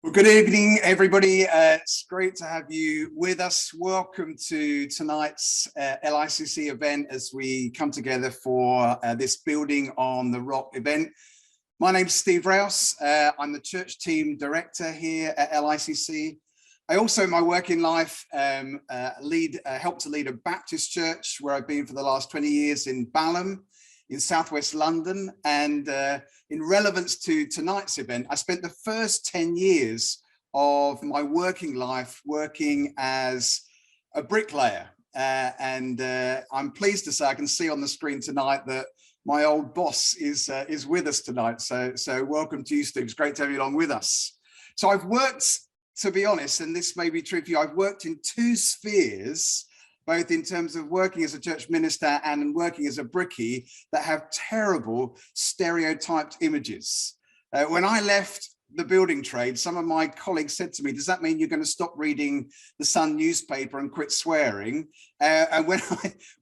Well, good evening, everybody. It's great to have you with us. Welcome to tonight's LICC event as we come together for this Building on the Rock event. My name's Steve Rouse. I'm the church team director here at LICC. I also, in my working life, help to lead a Baptist church where I've been for the last 20 years in Balham, in southwest London. And in relevance to tonight's event, I spent the first 10 years of my working life working as a bricklayer. I'm pleased to say I can see on the screen tonight that my old boss is with us tonight. So welcome to you, Steve. It's great to have you along with us. So I've worked, to be honest, and this may be true for you, I've worked in two spheres, both in terms of working as a church minister and working as a brickie, that have terrible stereotyped images. When I left the building trade, some of my colleagues said to me, does that mean you're going to stop reading the Sun newspaper and quit swearing? And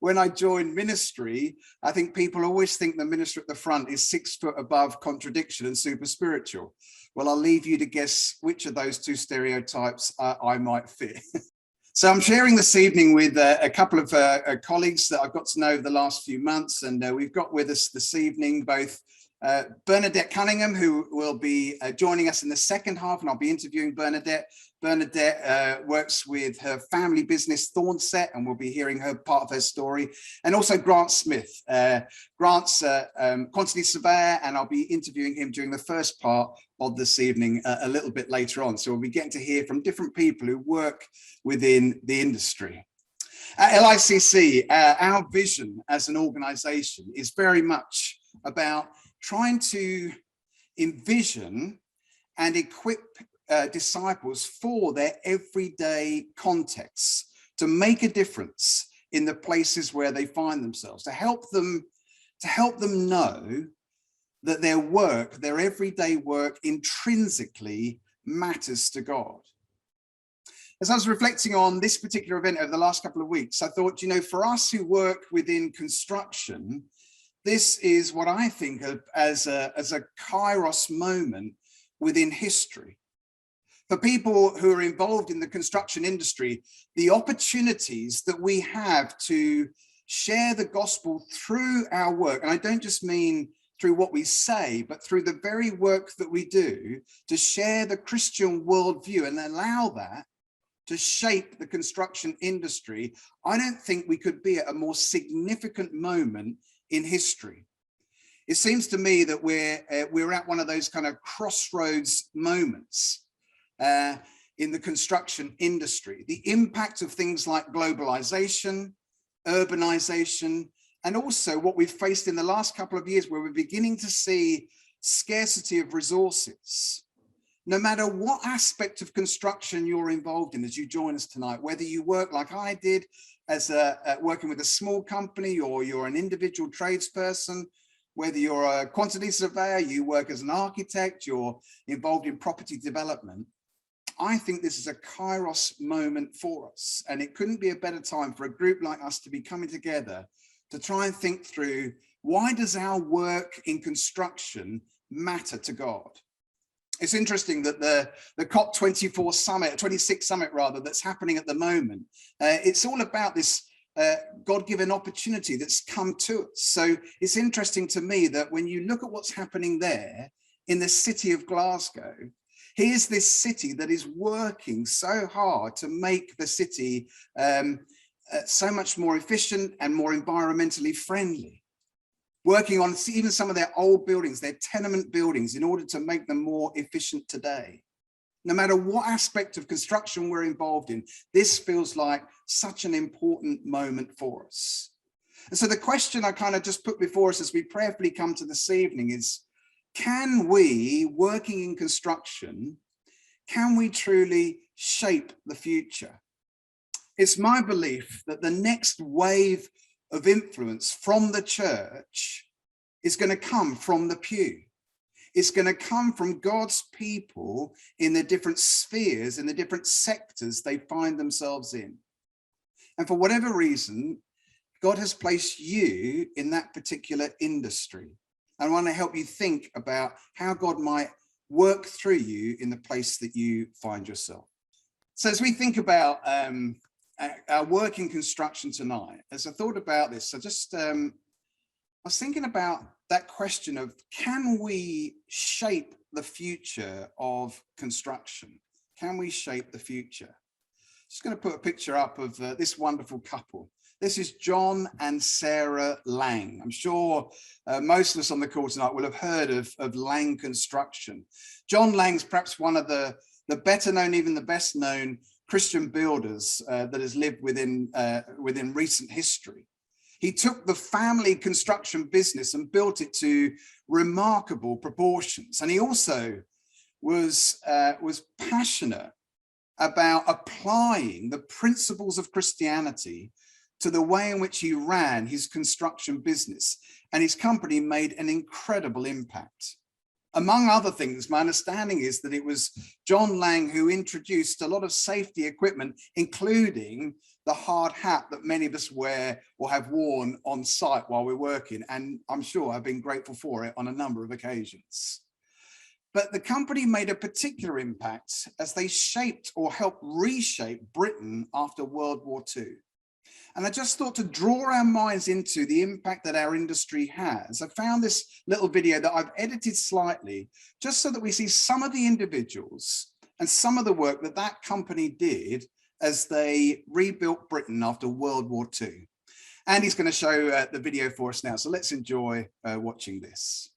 when I joined ministry, I think people always think the minister at the front is 6 foot above contradiction and super spiritual. Well, I'll leave you to guess which of those two stereotypes I might fit. So I'm sharing this evening with a couple of colleagues that I've got to know over the last few months, and we've got with us this evening both Bernadette Cunningham, who will be joining us in the second half, and I'll be interviewing Bernadette. Bernadette works with her family business Thornset, and we'll be hearing her part of her story. And also Grant Smith. Grant's quantity surveyor, and I'll be interviewing him during the first part of this evening a little bit later on. So we'll be getting to hear from different people who work within the industry. At LICC, our vision as an organization is very much about trying to envision and equip disciples for their everyday contexts, to make a difference in the places where they find themselves, to help them know that their work, their everyday work, intrinsically matters to God. As I was reflecting on this particular event over the last couple of weeks, I thought, you know, for us who work within construction, this is what I think of as a kairos moment within history. For people who are involved in the construction industry, the opportunities that we have to share the gospel through our work, and I don't just mean through what we say, but through the very work that we do, to share the Christian worldview and allow that to shape the construction industry, I don't think we could be at a more significant moment in history. It seems to me that we're at one of those kind of crossroads moments in the construction industry. The impact of things like globalization, urbanization, and also what we've faced in the last couple of years, where we're beginning to see scarcity of resources. No matter what aspect of construction you're involved in as you join us tonight, whether you work like I did as working with a small company, or you're an individual tradesperson, whether you're a quantity surveyor, you work as an architect, you're involved in property development, I think this is a kairos moment for us. And it couldn't be a better time for a group like us to be coming together to try and think through, why does our work in construction matter to God? It's interesting that the COP26 summit rather, that's happening at the moment, it's all about this God-given opportunity that's come to us. So it's interesting to me that when you look at what's happening there in the city of Glasgow, here's this city that is working so hard to make the city so much more efficient and more environmentally friendly, working on even some of their old buildings, their tenement buildings, in order to make them more efficient today. No matter what aspect of construction we're involved in, this feels like such an important moment for us. And so the question I kind of just put before us as we prayerfully come to this evening is, can we, working in construction, can we truly shape the future? It's my belief that the next wave of influence from the church is going to come from the pew. It's going to come from God's people in the different spheres, in the different sectors they find themselves in. And for whatever reason, God has placed you in that particular industry. I want to help you think about how God might work through you in the place that you find yourself. So as we think about our work in construction tonight, as I thought about this, I was thinking about that question of, can we shape the future of construction? Can we shape the future? Just going to put a picture up of this wonderful couple. This is John and Sarah Lang. I'm sure most of us on the call tonight will have heard of Lang Construction. John Lang's perhaps one of the better known, even the best known Christian builders that has lived within recent history. He took the family construction business and built it to remarkable proportions. And he also was passionate about applying the principles of Christianity to the way in which he ran his construction business, and his company made an incredible impact. Among other things, my understanding is that it was John Lang who introduced a lot of safety equipment, including the hard hat that many of us wear or have worn on site while we're working, and I'm sure I've been grateful for it on a number of occasions. But the company made a particular impact as they shaped or helped reshape Britain after World War II. And I just thought to draw our minds into the impact that our industry has. I found this little video that I've edited slightly, just so that we see some of the individuals and some of the work that that company did as they rebuilt Britain after World War II. Andy's going to show the video for us now, so let's enjoy watching this.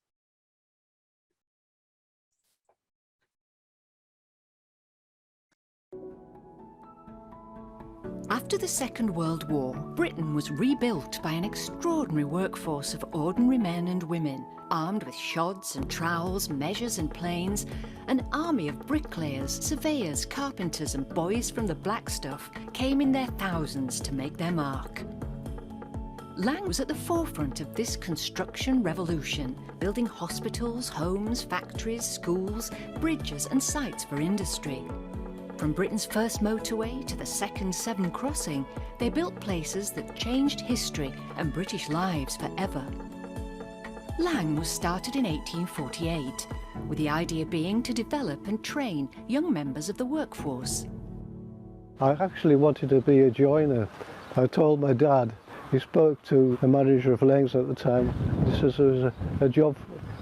After the Second World War, Britain was rebuilt by an extraordinary workforce of ordinary men and women, armed with shods and trowels, measures and planes. An army of bricklayers, surveyors, carpenters and boys from the black stuff came in their thousands to make their mark. Lang was at the forefront of this construction revolution, building hospitals, homes, factories, schools, bridges and sites for industry. From Britain's first motorway to the second Severn crossing, they built places that changed history and British lives forever. Lang was started in 1848, with the idea being to develop and train young members of the workforce. I actually wanted to be a joiner. I told my dad. He spoke to the manager of Lang's at the time. He says there was a job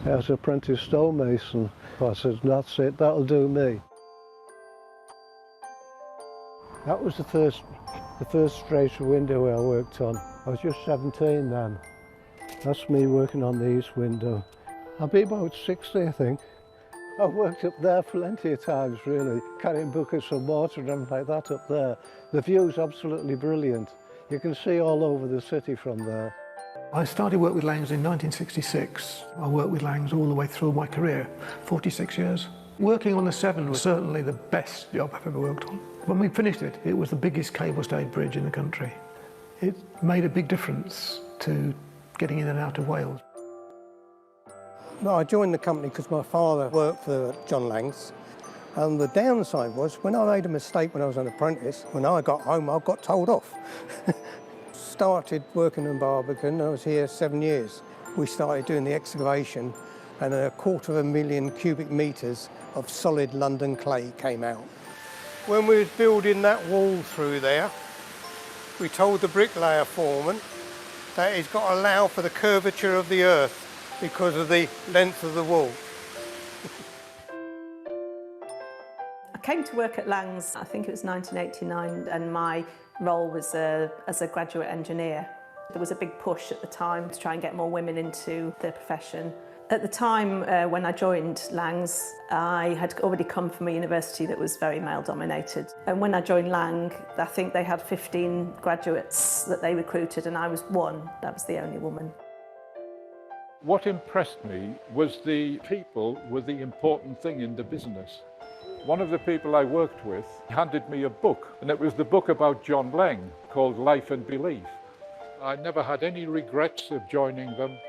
as apprentice stonemason. I said, that's it, that'll do me. That was the first straight window I worked on. I was just 17 then. That's me working on the east window. I'll be about 60, I think. I've worked up there plenty of times, really, carrying buckets of water and everything like that up there. The view's absolutely brilliant. You can see all over the city from there. I started work with Lang's in 1966. I worked with Lang's all the way through my career, 46 years. Working on the Severn was certainly the best job I've ever worked on. When we finished it, it was the biggest cable-stayed bridge in the country. It made a big difference to getting in and out of Wales. Well, I joined the company because my father worked for John Lang's, and the downside was when I made a mistake when I was an apprentice, when I got home I got told off. Started working in Barbican, I was here 7 years. We started doing the excavation and 250,000 cubic metres of solid London clay came out. When we was building that wall through there, we told the bricklayer foreman that he's got to allow for the curvature of the earth because of the length of the wall. I came to work at Lang's, I think it was 1989, and my role was as a graduate engineer. There was a big push at the time to try and get more women into the profession. At the time when I joined Lang's, I had already come from a university that was very male-dominated. And when I joined Lang, I think they had 15 graduates that they recruited, and I was one. I was the only woman. What impressed me was the people were the important thing in the business. One of the people I worked with handed me a book, and it was the book about John Lang called Life and Belief. I never had any regrets of joining them,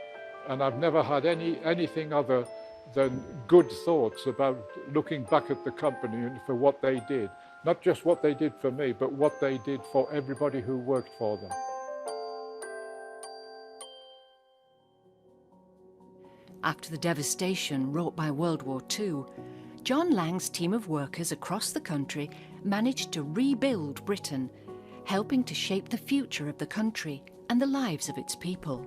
and I've never had anything other than good thoughts about looking back at the company and for what they did. Not just what they did for me, but what they did for everybody who worked for them. After the devastation wrought by World War II, John Lang's team of workers across the country managed to rebuild Britain, helping to shape the future of the country and the lives of its people.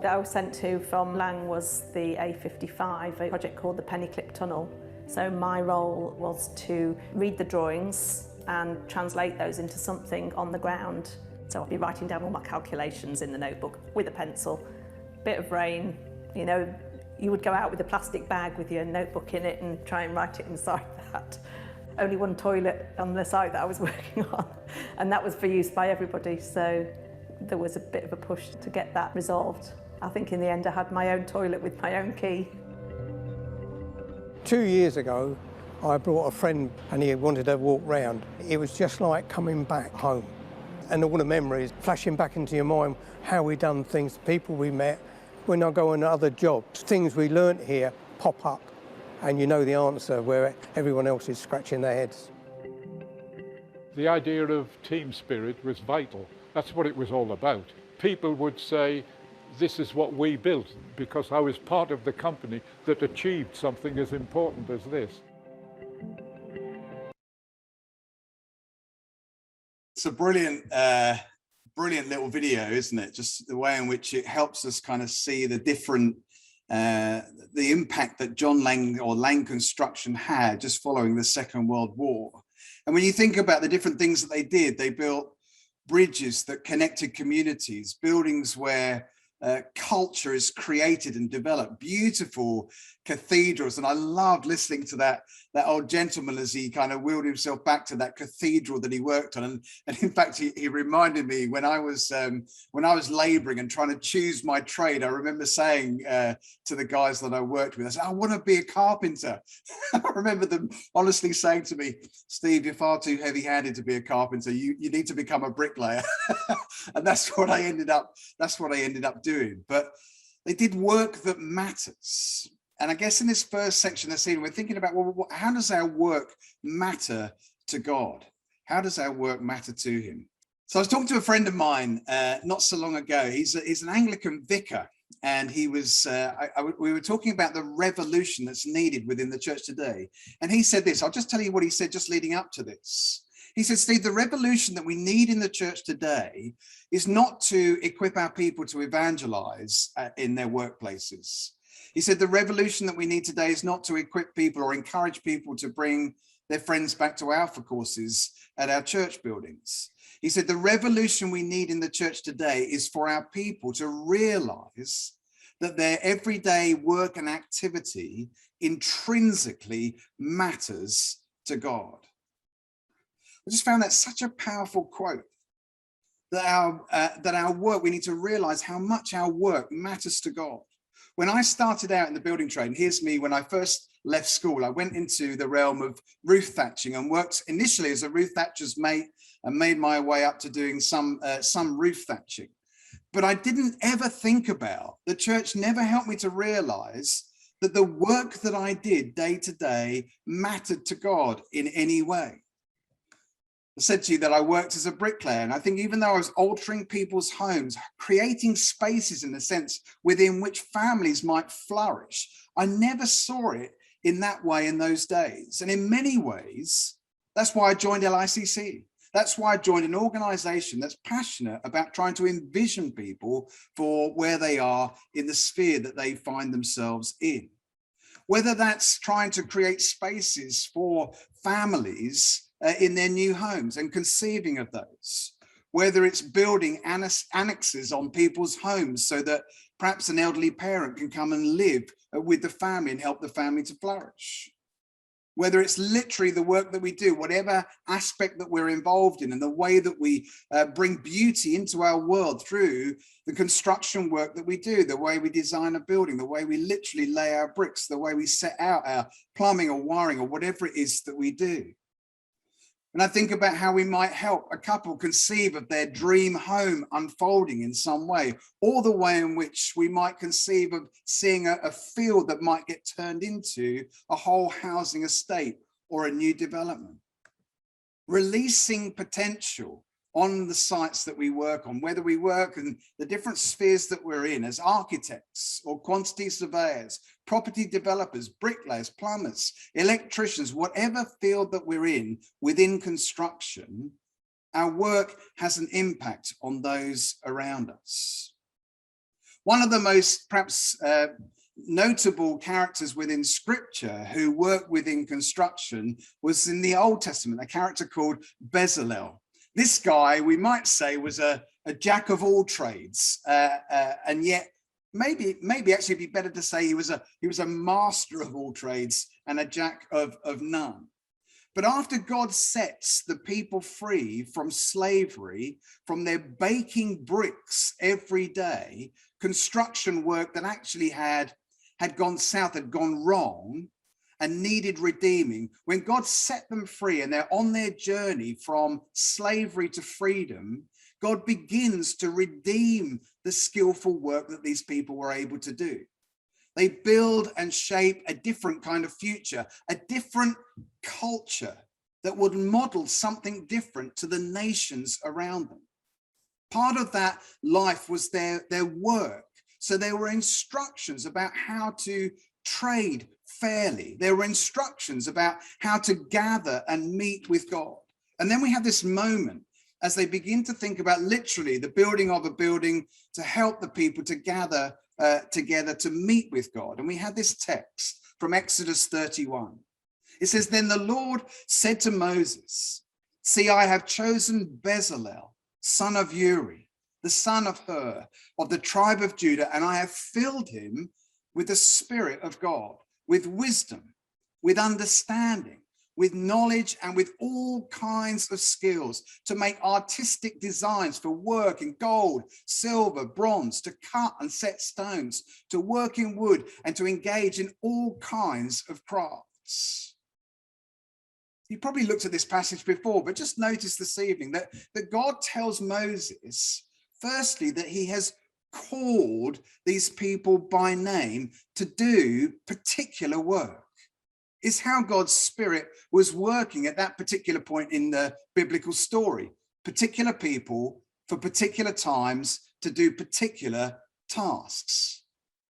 That I was sent to from Lang was the A55, a project called the Pennyclip Tunnel. So my role was to read the drawings and translate those into something on the ground. So I'd be writing down all my calculations in the notebook with a pencil. Bit of rain, you know, you would go out with a plastic bag with your notebook in it and try and write it inside that. Only one toilet on the site that I was working on, and that was for use by everybody, so there was a bit of a push to get that resolved. I think in the end I had my own toilet with my own key. 2 years ago, I brought a friend and he wanted to walk round. It was just like coming back home. And all the memories flashing back into your mind, how we done things, the people we met. When I go on other jobs, things we learnt here pop up and you know the answer where everyone else is scratching their heads. The idea of team spirit was vital. That's what it was all about. People would say, this is what we built because I was part of the company that achieved something as important as this. It's a brilliant, brilliant little video, isn't it? Just the way in which it helps us kind of see the different, the impact that John Lang or Lang Construction had just following the Second World War. And when you think about the different things that they did, they built bridges that connected communities, buildings where culture is created and developed, beautiful cathedrals. And I loved listening to that old gentleman as he kind of wheeled himself back to that cathedral that he worked on. And in fact, he reminded me when I was laboring and trying to choose my trade, I remember saying to the guys that I worked with, I said, I want to be a carpenter. I remember them honestly saying to me, Steve, you're far too heavy-handed to be a carpenter. You need to become a bricklayer. And that's what I ended up doing. But they did work that matters. And I guess in this first section of the scene, we're thinking about, well, how does our work matter to God? How does our work matter to him? So I was talking to a friend of mine not so long ago. He's an Anglican vicar, and he was, we were talking about the revolution that's needed within the church today. And he said this, I'll just tell you what he said just leading up to this. He said, Steve, the revolution that we need in the church today is not to equip our people to evangelize in their workplaces. He said, the revolution that we need today is not to equip people or encourage people to bring their friends back to Alpha courses at our church buildings. He said, the revolution we need in the church today is for our people to realize that their everyday work and activity intrinsically matters to God. I just found that such a powerful quote, that our work, we need to realize how much our work matters to God. When I started out in the building trade, and here's me, when I first left school, I went into the realm of roof thatching and worked initially as a roof thatcher's mate and made my way up to doing some roof thatching. But I didn't ever think about, the church never helped me to realize that the work that I did day to day mattered to God in any way. I said to you that I worked as a bricklayer, and I think even though I was altering people's homes, creating spaces in a sense within which families might flourish, I never saw it in that way in those days. And in many ways, that's why I joined LICC. That's why I joined an organization that's passionate about trying to envision people for where they are in the sphere that they find themselves in. Whether that's trying to create spaces for families in their new homes and conceiving of those, whether it's building annexes on people's homes so that perhaps an elderly parent can come and live with the family and help the family to flourish, whether it's literally the work that we do, whatever aspect that we're involved in, and the way that we bring beauty into our world through the construction work that we do, the way we design a building, the way we literally lay our bricks, the way we set out our plumbing or wiring or whatever it is that we do. And I think about how we might help a couple conceive of their dream home unfolding in some way, or the way in which we might conceive of seeing a field that might get turned into a whole housing estate or a new development. Releasing potential on the sites that we work on, whether we work in the different spheres that we're in as architects or quantity surveyors, property developers, bricklayers, plumbers, electricians, whatever field that we're in within construction, our work has an impact on those around us. One of the most perhaps notable characters within scripture who worked within construction was in the Old Testament, a character called Bezalel. This guy, we might say, was a jack of all trades, and yet maybe actually it'd be better to say he was a master of all trades and a jack of none. But after God sets the people free from slavery, from their baking bricks every day, construction work that actually had gone south, had gone wrong, and needed redeeming, when God set them free and they're on their journey from slavery to freedom, God begins to redeem the skillful work that these people were able to do. They build and shape a different kind of future, a different culture that would model something different to the nations around them. Part of that life was their work. So there were instructions about how to trade fairly. There were instructions about how to gather and meet with God. And then we have this moment as they begin to think about literally the building of a building to help the people to gather together to meet with God. And we have this text from Exodus 31. It says, "Then the Lord said to Moses, 'See, I have chosen Bezalel, son of Uri, the son of Hur, of the tribe of Judah, and I have filled him with the Spirit of God, with wisdom, with understanding, with knowledge, and with all kinds of skills, to make artistic designs for work in gold, silver, bronze, to cut and set stones, to work in wood, and to engage in all kinds of crafts.'" You probably looked at this passage before, but just notice this evening that God tells Moses, firstly, that he has called these people by name to do particular work. It's how God's Spirit was working at that particular point in the biblical story. Particular people for particular times to do particular tasks.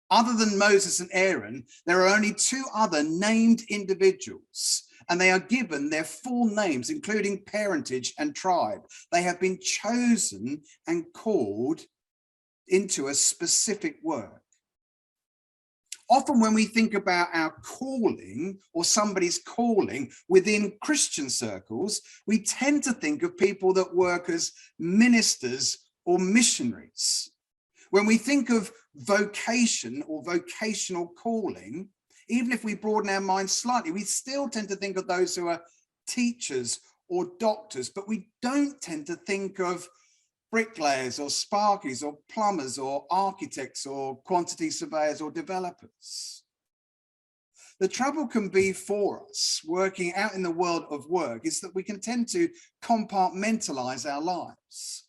Other than Moses and Aaron, there are only two other named individuals, and they are given their full names, including parentage and tribe. They have been chosen and called into a specific work. Often when we think about our calling or somebody's calling within Christian circles, we tend to think of people that work as ministers or missionaries. When we think of vocation or vocational calling, even if we broaden our minds slightly, we still tend to think of those who are teachers or doctors, but we don't tend to think of bricklayers or sparkies or plumbers or architects or quantity surveyors or developers. The trouble can be for us working out in the world of work is that we can tend to compartmentalize our lives.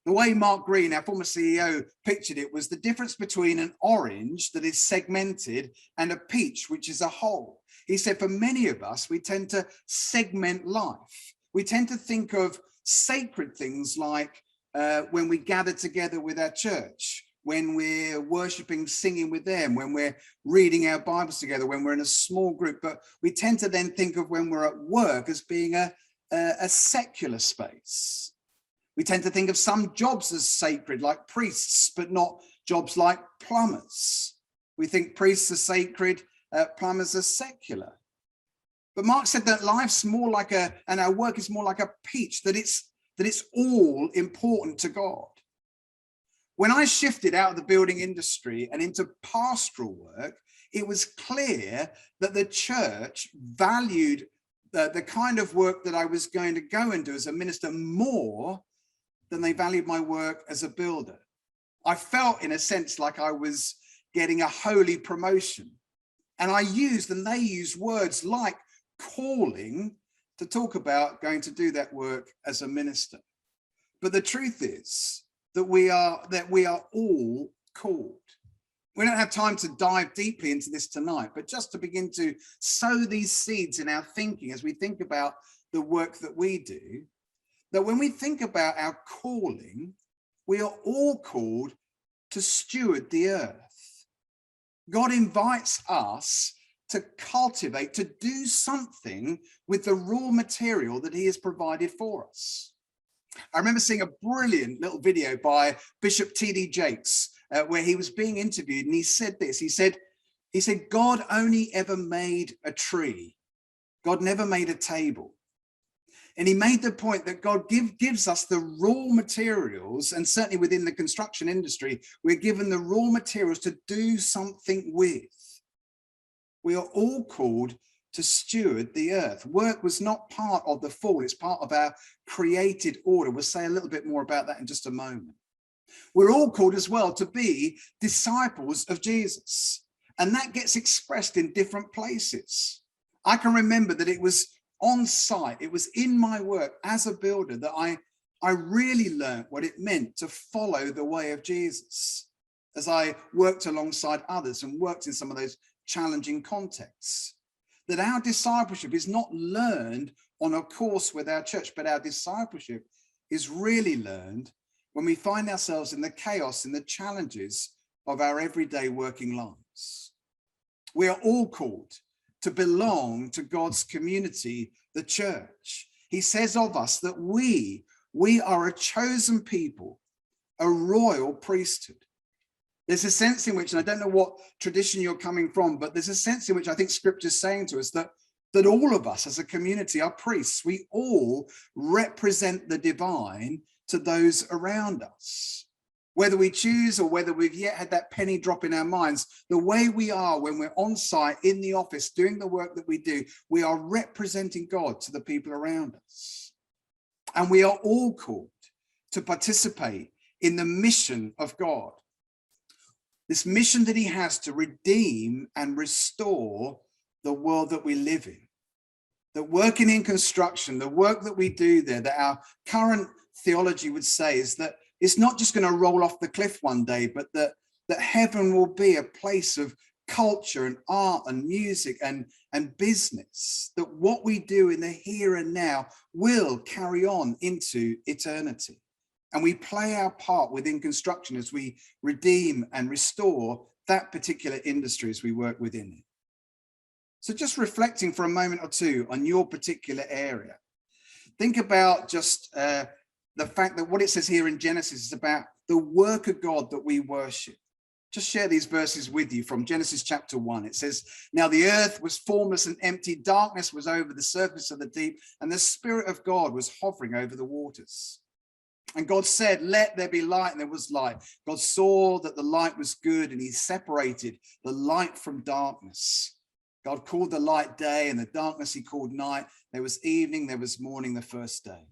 The way Mark Green, our former CEO, pictured it was the difference between an orange that is segmented and a peach, which is a whole. He said, for many of us, we tend to segment life. We tend to think of sacred things like when we gather together with our church, when we're worshiping, singing with them, when we're reading our Bibles together, when we're in a small group. But we tend to then think of when we're at work as being a secular space. We tend to think of some jobs as sacred, like priests, but not jobs like plumbers. We think priests are sacred, plumbers are secular. But Mark said that life's more like and our work is more like a peach, that it's all important to God. When I shifted out of the building industry and into pastoral work, it was clear that the church valued the kind of work that I was going to go and do as a minister more than they valued my work as a builder. I felt, in a sense, like I was getting a holy promotion. And I used, and they used, words like calling to talk about going to do that work as a minister. But the truth is that we are all called. We don't have time to dive deeply into this tonight, but just to begin to sow these seeds in our thinking as we think about the work that we do, that when we think about our calling, we are all called to steward the earth. God invites us to cultivate, to do something with the raw material that he has provided for us. I remember seeing a brilliant little video by Bishop T.D. Jakes where he was being interviewed, and he said this. He said, God only ever made a tree. God never made a table. And he made the point that God gives us the raw materials, and certainly within the construction industry, we're given the raw materials to do something with. We are all called to steward the earth. Work was not part of the fall, it's part of our created order. We'll say a little bit more about that in just a moment. We're all called as well to be disciples of Jesus, and that gets expressed in different places. I can remember that it was on site, it was in my work as a builder that I really learned what it meant to follow the way of Jesus as I worked alongside others and worked in some of those challenging contexts. That our discipleship is not learned on a course with our church, but our discipleship is really learned when we find ourselves in the chaos and the challenges of our everyday working lives. We are all called to belong to God's community, the church. He says of us that we are a chosen people, a royal priesthood. There's a sense in which, and I don't know what tradition you're coming from, but there's a sense in which I think scripture is saying to us that all of us as a community are priests. We all represent the divine to those around us. Whether we choose or whether we've yet had that penny drop in our minds, the way we are when we're on site, in the office, doing the work that we do, we are representing God to the people around us. And we are all called to participate in the mission of God. This mission that he has to redeem and restore the world that we live in. That working in construction, the work that we do there, that our current theology would say is that it's not just going to roll off the cliff one day, but that heaven will be a place of culture and art and music and business. That what we do in the here and now will carry on into eternity. And we play our part within construction as we redeem and restore that particular industry as we work within it. So just reflecting for a moment or two on your particular area. Think about just the fact that what it says here in Genesis is about the work of God that we worship. Just share these verses with you from Genesis chapter 1. It says, now the earth was formless and empty, darkness was over the surface of the deep, and the Spirit of God was hovering over the waters. And God said, let there be light, and there was light. God saw that the light was good, and he separated the light from darkness. God called the light day, and the darkness he called night. There was evening, there was morning the first day.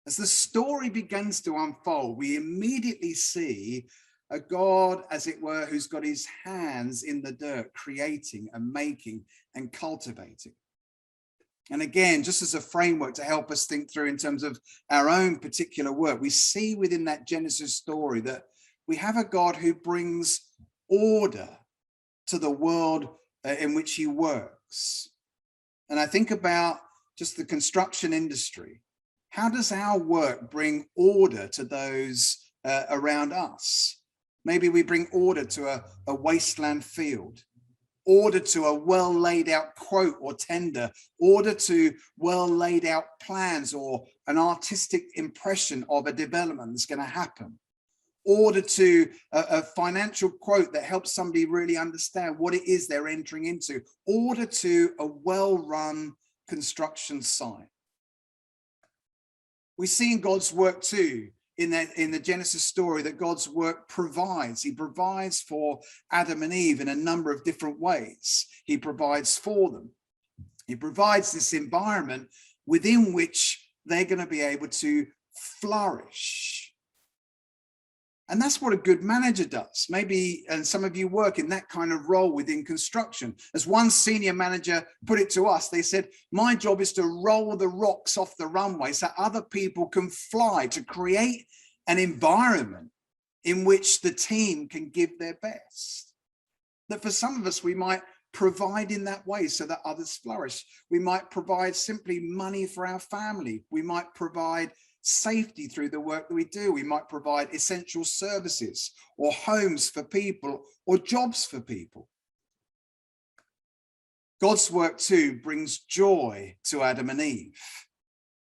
As the story begins to unfold, we immediately see a God, as it were, who's got his hands in the dirt, creating and making and cultivating. And again, just as a framework to help us think through in terms of our own particular work, we see within that Genesis story that we have a God who brings order to the world in which he works. And I think about just the construction industry. How does our work bring order to those around us? Maybe we bring order to a wasteland field. Order to a well laid out quote or tender, order to well laid out plans or an artistic impression of a development that's going to happen, order to a financial quote that helps somebody really understand what it is they're entering into, order to a well-run construction site. We see in God's work too, in the Genesis story, that God's work provides. He provides for Adam and Eve in a number of different ways. He provides for them. He provides this environment within which they're going to be able to flourish. And that's what a good manager does. Maybe, and some of you work in that kind of role within construction. As one senior manager put it to us, they said, my job is to roll the rocks off the runway so other people can fly, to create an environment in which the team can give their best. That for some of us, we might provide in that way so that others flourish. We might provide simply money for our family. We might provide safety through the work that we do. We might provide essential services or homes for people or jobs for people. God's work too brings joy to Adam and Eve.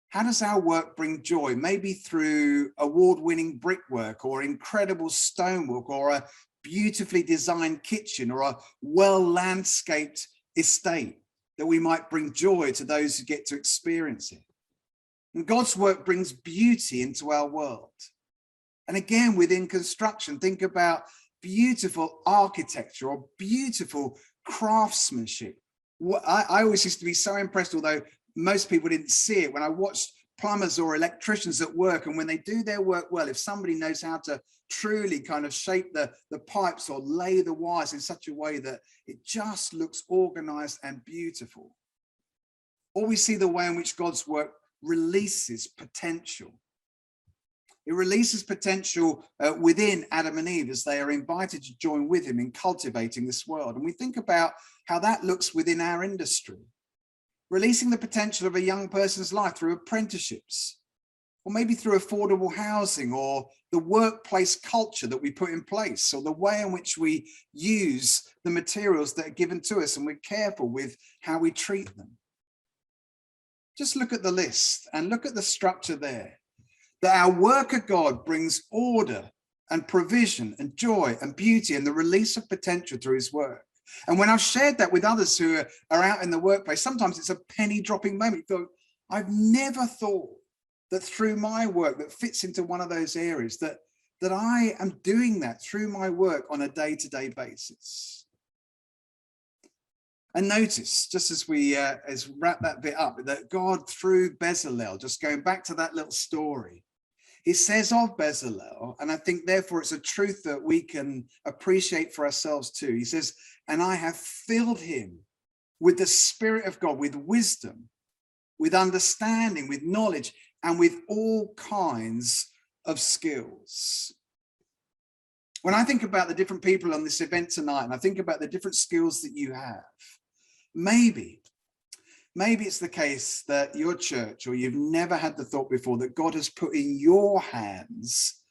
How does our work bring joy? Maybe through award-winning brickwork or incredible stonework or a beautifully designed kitchen or a well-landscaped estate that we might bring joy to those who get to experience it. And God's work brings beauty into our world. And again, within construction, think about beautiful architecture or beautiful craftsmanship. I always used to be so impressed, although most people didn't see it, when I watched plumbers or electricians at work, and when they do their work well, if somebody knows how to truly kind of shape the pipes or lay the wires in such a way that it just looks organized and beautiful. Or we see the way in which God's work releases potential. It releases potential within Adam and Eve as they are invited to join with him in cultivating this world. And we think about how that looks within our industry. Releasing the potential of a young person's life through apprenticeships, or maybe through affordable housing, or the workplace culture that we put in place, or the way in which we use the materials that are given to us and we're careful with how we treat them. Just look at the list and look at the structure there. That our work of God brings order and provision and joy and beauty and the release of potential through his work. And when I've shared that with others who are out in the workplace, sometimes it's a penny dropping moment. You thought, I've never thought that through my work that fits into one of those areas, that I am doing that through my work on a day-to-day basis. And notice, just as we wrap that bit up, that God through Bezalel, just going back to that little story, he says of Bezalel, and I think therefore it's a truth that we can appreciate for ourselves too. He says, and I have filled him with the Spirit of God, with wisdom, with understanding, with knowledge, and with all kinds of skills. When I think about the different people on this event tonight, and I think about the different skills that you have, maybe it's the case that your church, or you've never had the thought before, that God has put in your hands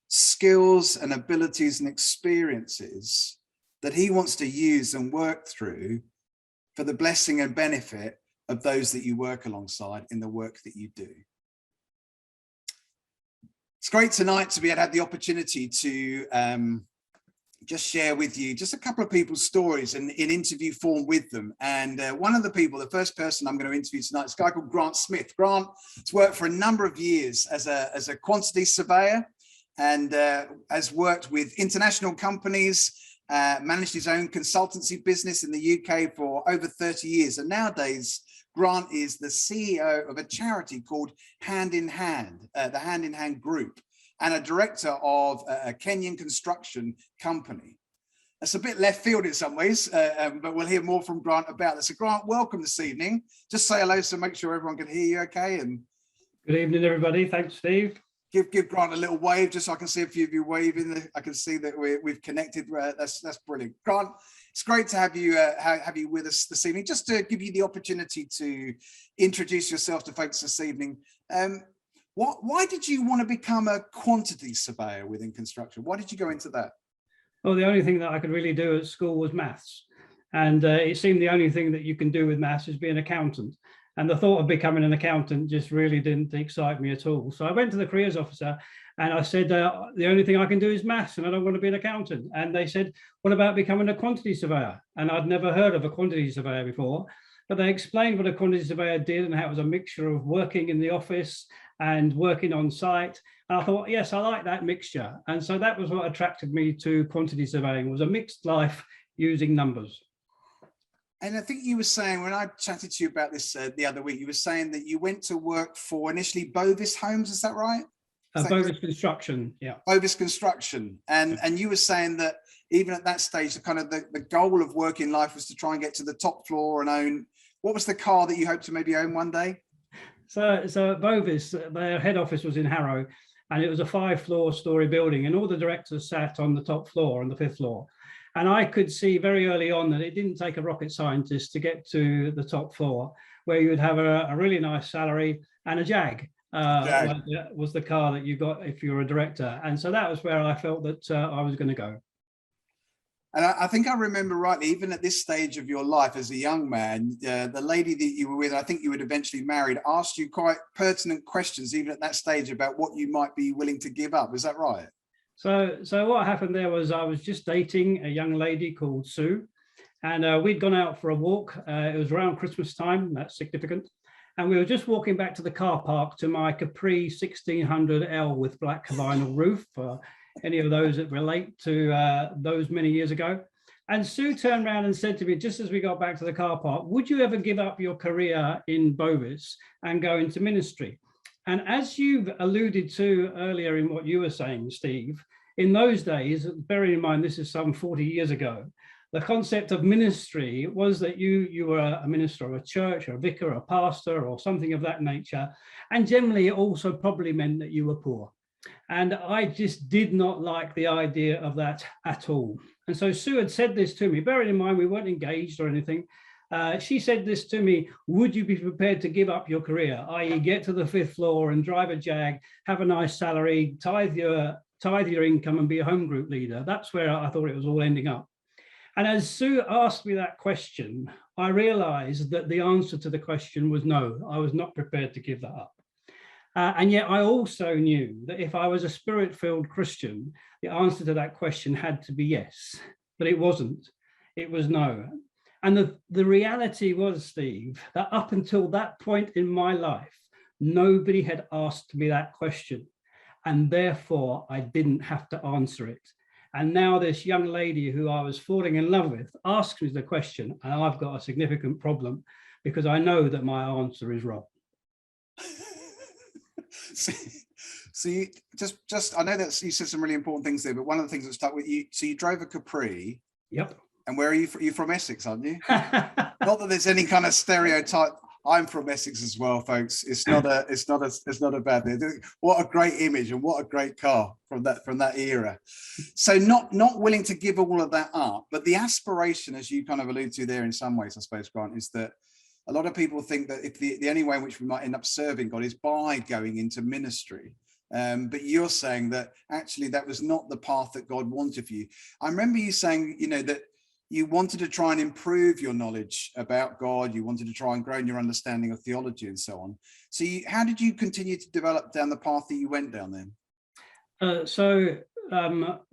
skills and abilities and experiences that he wants to use and work through for the blessing and benefit of those that you work alongside in the work that you do. It's great tonight to be able to have the opportunity to just share with you just a couple of people's stories in interview form with them. And one of the people, the first person I'm going to interview tonight, is a guy called Grant Smith. Grant has worked for a number of years as a quantity surveyor and has worked with international companies, managed his own consultancy business in the UK for over 30 years. And nowadays, Grant is the CEO of a charity called Hand in Hand, the Hand in Hand Group, and a director of a Kenyan construction company. That's a bit left field in some ways, but we'll hear more from Grant about this. So Grant, welcome this evening. Just say hello so make sure everyone can hear you okay. And good evening, everybody. Thanks, Steve. Give Grant a little wave just so I can see a few of you waving. I can see that we've connected. That's brilliant. Grant, it's great to have you with us this evening. Just to give you the opportunity to introduce yourself to folks this evening. Why did you want to become a quantity surveyor within construction? Why did you go into that? Well, the only thing that I could really do at school was maths. And it seemed the only thing that you can do with maths is be an accountant. And the thought of becoming an accountant just really didn't excite me at all. So I went to the careers officer and I said, the only thing I can do is maths and I don't want to be an accountant. And they said, what about becoming a quantity surveyor? And I'd never heard of a quantity surveyor before, but they explained what a quantity surveyor did and how it was a mixture of working in the office and working on site. And I thought, yes, I like that mixture. And so that was what attracted me to quantity surveying, was a mixed life using numbers. And I think you were saying, when I chatted to you about this the other week, you were saying that you went to work for initially Bovis Homes, is that right? Bovis Construction, yeah. Bovis Construction. And you were saying that even at that stage, the goal of working life was to try and get to the top floor and own, what was the car that you hoped to maybe own one day? So at Bovis, their head office was in Harrow, and it was a 5-story building, and all the directors sat on the top floor, on the 5th floor. And I could see very early on that it didn't take a rocket scientist to get to the top floor, where you would have a really nice salary and a Jag. Was the car that you got if you're a director. And so that was where I felt that I was going to go. And I think I remember rightly, even at this stage of your life as a young man, the lady that you were with, I think you would eventually married, asked you quite pertinent questions, even at that stage, about what you might be willing to give up. Is that right? So what happened there was I was just dating a young lady called Sue, and we'd gone out for a walk. It was around Christmas time, that's significant. And we were just walking back to the car park to my Capri 1600L with black vinyl roof, for any of those that relate to those many years ago. And Sue turned around and said to me, just as we got back to the car park, would you ever give up your career in Bovis and go into ministry? And as you've alluded to earlier in what you were saying, Steve, in those days, bearing in mind this is some 40 years ago, the concept of ministry was that you were a minister of a church, or a vicar, or a pastor, or something of that nature. And generally it also probably meant that you were poor. And I just did not like the idea of that at all. And so Sue had said this to me, bearing in mind we weren't engaged or anything. She said this to me, would you be prepared to give up your career, i.e. get to the 5th floor and drive a Jag, have a nice salary, tithe your income and be a home group leader? That's where I thought it was all ending up. And as Sue asked me that question, I realized that the answer to the question was no, I was not prepared to give that up. And yet I also knew that if I was a spirit-filled Christian, the answer to that question had to be yes, but it wasn't, it was no. And the reality was, Steve, that up until that point in my life, nobody had asked me that question, and therefore I didn't have to answer it. And now this young lady who I was falling in love with asks me the question, and I've got a significant problem because I know that my answer is wrong. So you just I know that you said some really important things there, but one of the things that stuck with you, so you drove a Capri. Yep. And where are you? You're from Essex, aren't you? Not that there's any kind of stereotype. I'm from Essex as well, folks. It's not a bad thing. What a great image and what a great car from that era. So not willing to give all of that up, but the aspiration, as you kind of allude to there in some ways, I suppose, Grant, is that a lot of people think that if the only way in which we might end up serving God is by going into ministry. But you're saying that actually that was not the path that God wanted for you. I remember you saying, that you wanted to try and improve your knowledge about God. You wanted to try and grow in your understanding of theology and so on. So how did you continue to develop down the path that you went down then?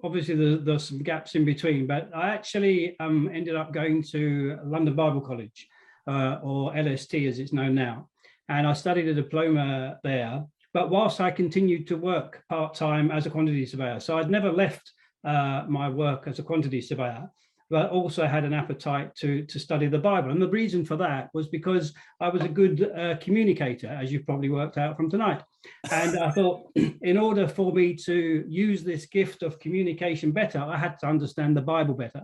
Obviously there's some gaps in between, but I actually ended up going to London Bible College, or LST as it's known now. And I studied a diploma there, but whilst I continued to work part-time as a quantity surveyor. So I'd never left my work as a quantity surveyor, but also had an appetite to study the Bible. And the reason for that was because I was a good communicator, as you've probably worked out from tonight. And I thought in order for me to use this gift of communication better, I had to understand the Bible better.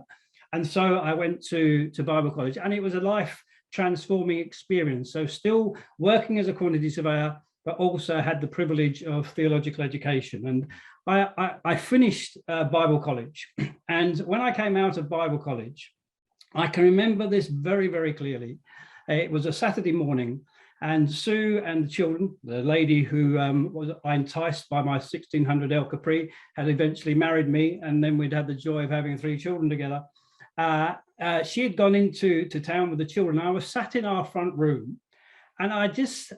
And so I went to Bible college, and it was a life transforming experience. So still working as a quantity surveyor, but also had the privilege of theological education. And I finished Bible college. And when I came out of Bible college, I can remember this very, very clearly. It was a Saturday morning, and Sue and the children, the lady who I enticed by my 1600L Capri, had eventually married me, and then we'd had the joy of having 3 children together. She had gone into town with the children. I was sat in our front room, and I just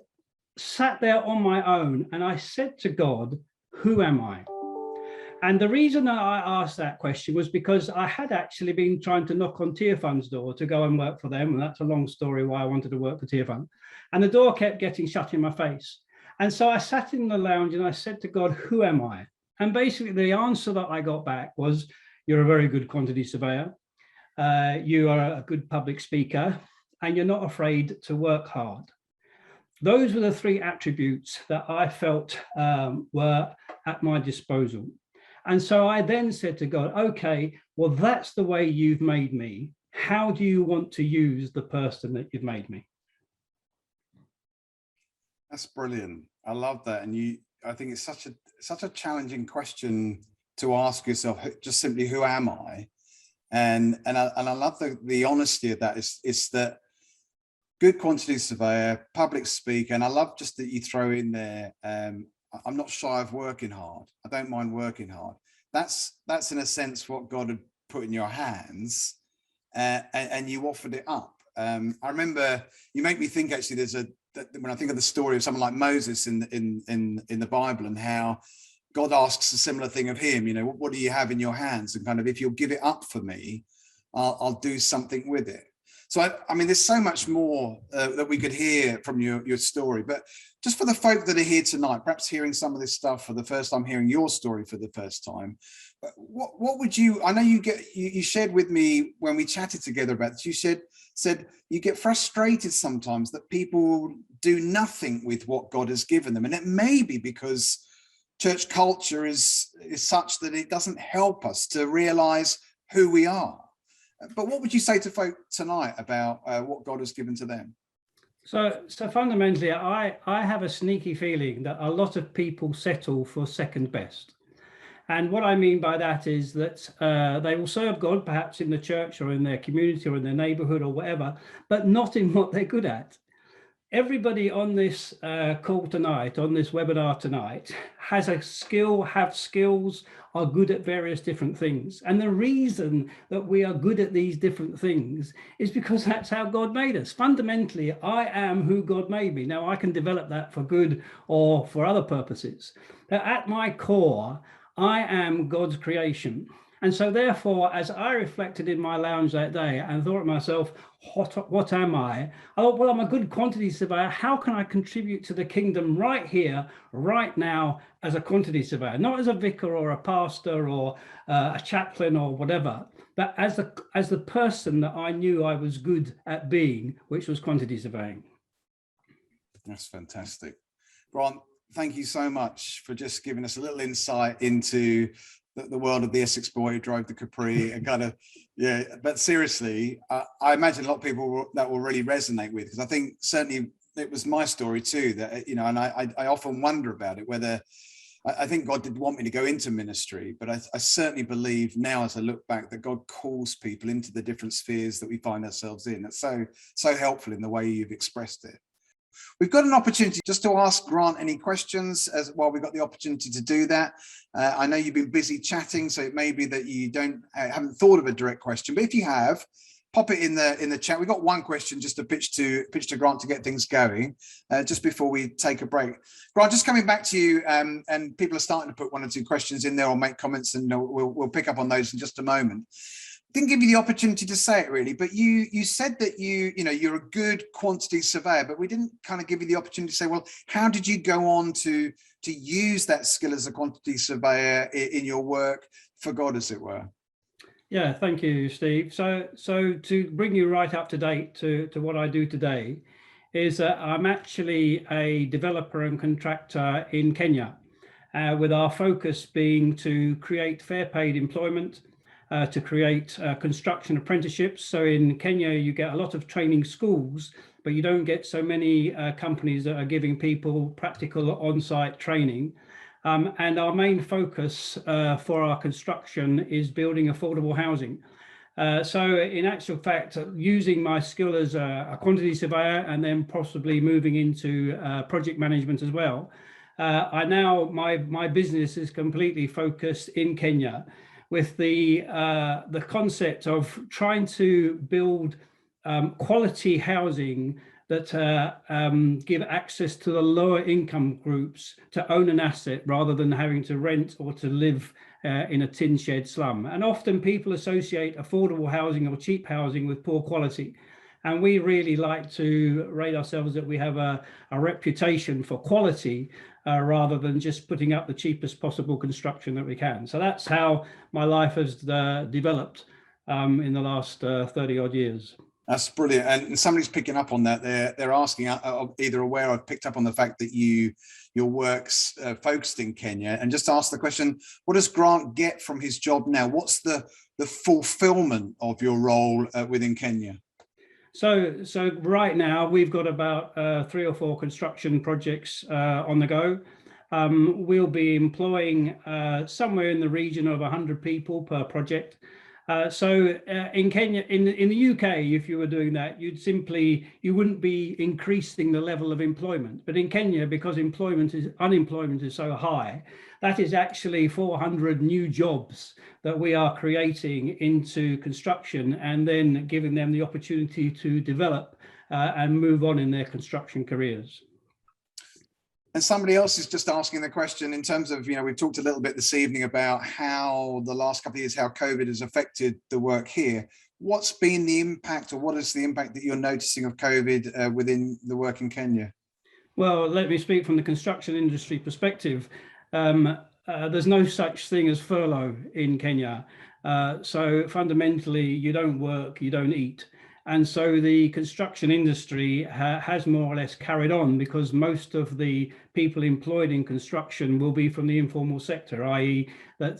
sat there on my own, and I said to God, who am I? And the reason that I asked that question was because I had actually been trying to knock on Tearfund's door to go and work for them. And that's a long story why I wanted to work for Tearfund. And the door kept getting shut in my face. And so I sat in the lounge and I said to God, who am I? And basically the answer that I got back was, you're a very good quantity surveyor. You are a good public speaker, and you're not afraid to work hard. Those were the 3 attributes that I felt were at my disposal. And so I then said to God, okay, well, that's the way you've made me. How do you want to use the person that you've made me? That's brilliant. I love that. And I think it's such a challenging question to ask yourself, just simply, who am I? And I love the honesty of that. It's that good quantity surveyor, public speaker, and I love just that you throw in there, I'm not shy of working hard. I don't mind working hard. That's in a sense what God had put in your hands, and you offered it up. I remember, you make me think, actually, when I think of the story of someone like Moses in the Bible, and how God asks a similar thing of him, you know, what do you have in your hands? And kind of, if you'll give it up for me, I'll do something with it. So, I mean, there's so much more that we could hear from your story, but just for the folk that are here tonight, perhaps hearing some of this stuff for the first time, hearing your story for the first time, what would you, I know you shared with me when we chatted together about this, you said you get frustrated sometimes that people do nothing with what God has given them. And it may be because church culture is such that it doesn't help us to realize who we are. But what would you say to folk tonight about what God has given to them? So fundamentally, I have a sneaky feeling that a lot of people settle for second best. And what I mean by that is that they will serve God, perhaps in the church or in their community or in their neighborhood or whatever, but not in what they're good at. Everybody on this call tonight, on this webinar tonight, has a skill, have skills, are good at various different things. And the reason that we are good at these different things is because that's how God made us. Fundamentally, I am who God made me. Now, I can develop that for good or for other purposes. But at my core, I am God's creation. And so therefore, as I reflected in my lounge that day and thought to myself, what am I? I thought, well, I'm a good quantity surveyor. How can I contribute to the kingdom right here, right now, as a quantity surveyor? Not as a vicar or a pastor or a chaplain or whatever, but as the person that I knew I was good at being, which was quantity surveying. That's fantastic. Grant, thank you so much for just giving us a little insight into the world of the Essex boy who drove the Capri and kind of, yeah, but seriously, I imagine a lot of people that will really resonate with, because I think certainly it was my story too, that, you know, and I often wonder about it, whether I think God did want me to go into ministry, but I certainly believe now, as I look back, that God calls people into the different spheres that we find ourselves in. That's so helpful in the way you've expressed it. We've got an opportunity just to ask Grant any questions as well. We've got the opportunity to do that. I know you've been busy chatting, so it may be that you haven't thought of a direct question, but if you have, pop it in the chat. We've got one question just to pitch to Grant to get things going, just before we take a break. Grant, just coming back to you, and people are starting to put one or two questions in there or make comments, and we'll pick up on those in just a moment. Didn't give you the opportunity to say it really, but you said that you're a good quantity surveyor, but we didn't kind of give you the opportunity to say, well, how did you go on to use that skill as a quantity surveyor in your work for God, as it were? Yeah, thank you, Steve. So to bring you right up to date to what I do today is that I'm actually a developer and contractor in Kenya, with our focus being to create fair paid employment, to create construction apprenticeships. So in Kenya, you get a lot of training schools, but you don't get so many companies that are giving people practical on-site training. And our main focus for our construction is building affordable housing. So in actual fact, using my skill as a quantity surveyor and then possibly moving into project management as well, my business is completely focused in Kenya, with the concept of trying to build quality housing that give access to the lower income groups to own an asset rather than having to rent or to live in a tin shed slum. And often people associate affordable housing or cheap housing with poor quality. And we really like to rate ourselves that we have a reputation for quality rather than just putting up the cheapest possible construction that we can. So that's how my life has developed in the last 30 odd years. That's brilliant. And somebody's picking up on that. They're asking, either aware or picked up on the fact that your work's focused in Kenya, and just ask the question, what does Grant get from his job now? What's the fulfillment of your role within Kenya? So right now we've got about 3 or 4 construction projects on the go. We'll be employing somewhere in the region of 100 people per project. In Kenya, in the UK, if you were doing that, you wouldn't be increasing the level of employment. But in Kenya, because unemployment is so high, that is actually 400 new jobs that we are creating into construction, and then giving them the opportunity to develop and move on in their construction careers. And somebody else is just asking the question in terms of, we've talked a little bit this evening about how the last couple of years, how COVID has affected the work here. What's been the impact, or what is the impact that you're noticing of COVID within the work in Kenya? Well, let me speak from the construction industry perspective. There's no such thing as furlough in Kenya. So fundamentally, you don't work, you don't eat. And so the construction industry has more or less carried on, because most of the people employed in construction will be from the informal sector, i.e. that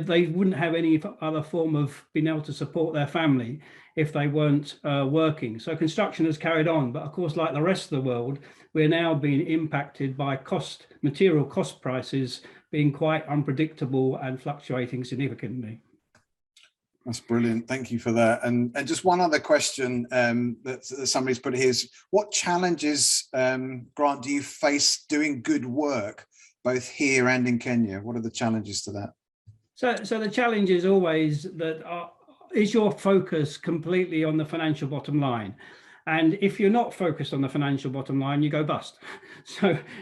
they wouldn't have any other form of being able to support their family if they weren't working. So construction has carried on, but of course, like the rest of the world, we're now being impacted by material cost prices being quite unpredictable and fluctuating significantly. That's brilliant. Thank you for that. And just one other question that somebody's put here is, what challenges, Grant, do you face doing good work, both here and in Kenya? What are the challenges to that? So the challenge is always that is your focus completely on the financial bottom line? And if you're not focused on the financial bottom line, you go bust.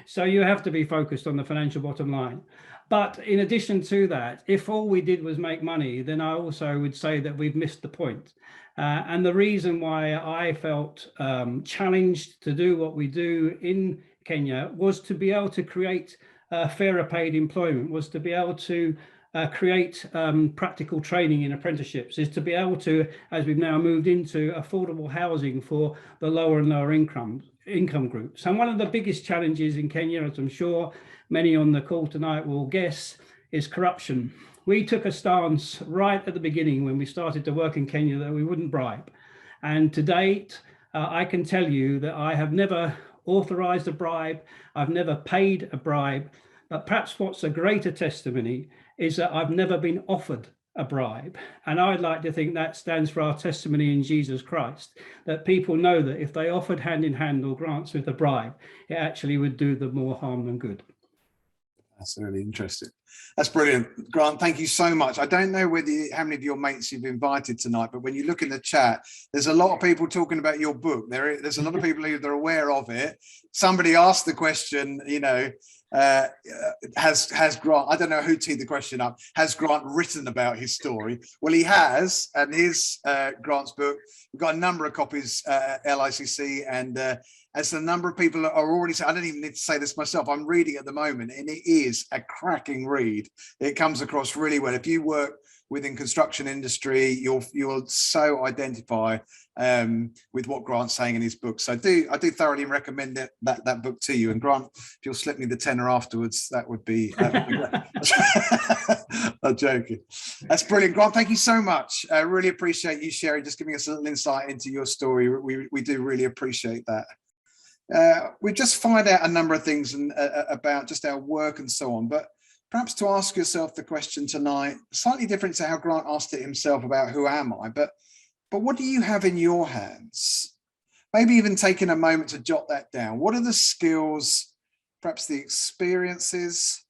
So you have to be focused on the financial bottom line. But in addition to that, if all we did was make money, then I also would say that we've missed the point. And the reason why I felt challenged to do what we do in Kenya was to be able to create fairer paid employment, was to be able to create practical training in apprenticeships, is to be able to, as we've now moved into, affordable housing for the lower and lower income groups. And one of the biggest challenges in Kenya, as I'm sure many on the call tonight will guess, is corruption. We took a stance right at the beginning when we started to work in Kenya that we wouldn't bribe. And to date, I can tell you that I have never authorized a bribe. I've never paid a bribe. But perhaps what's a greater testimony is that I've never been offered a bribe. And I'd like to think that stands for our testimony in Jesus Christ, that people know that if they offered hand in hand or grants with a bribe, it actually would do them more harm than good. That's really interesting. That's brilliant. Grant, thank you so much. I don't know how many of your mates you've invited tonight, but when you look in the chat, there's a lot of people talking about your book. There's a lot of people who are aware of it. Somebody asked the question, has Grant, I don't know who teed the question up, has Grant written about his story? Well, he has, and his Grant's book, we've got a number of copies at LICC, and as the number of people are already saying, I don't even need to say this myself, I'm reading at the moment, and it is a cracking read. It comes across really well. If you work within construction industry, you'll so identify with what Grant's saying in his book. So I do thoroughly recommend that book to you. And Grant, if you'll slip me the tenner afterwards, that would be great. I'm joking. That's brilliant. Grant, thank you so much. I really appreciate you sharing, just giving us a little insight into your story. We do really appreciate that. We've just found out a number of things about just our work and so on, but perhaps to ask yourself the question tonight, slightly different to how Grant asked it himself about who am I, but what do you have in your hands? Maybe even taking a moment to jot that down. What are the skills, perhaps the experiences,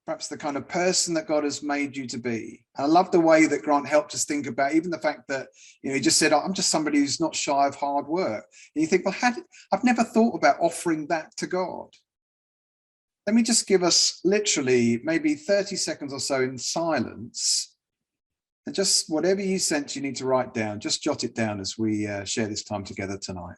perhaps the kind of person that God has made you to be? And I love the way that Grant helped us think about even the fact that, he just said, I'm just somebody who's not shy of hard work. And you think, well, I've never thought about offering that to God. Let me just give us literally maybe 30 seconds or so in silence. And just whatever you sense you need to write down, just jot it down as we share this time together tonight.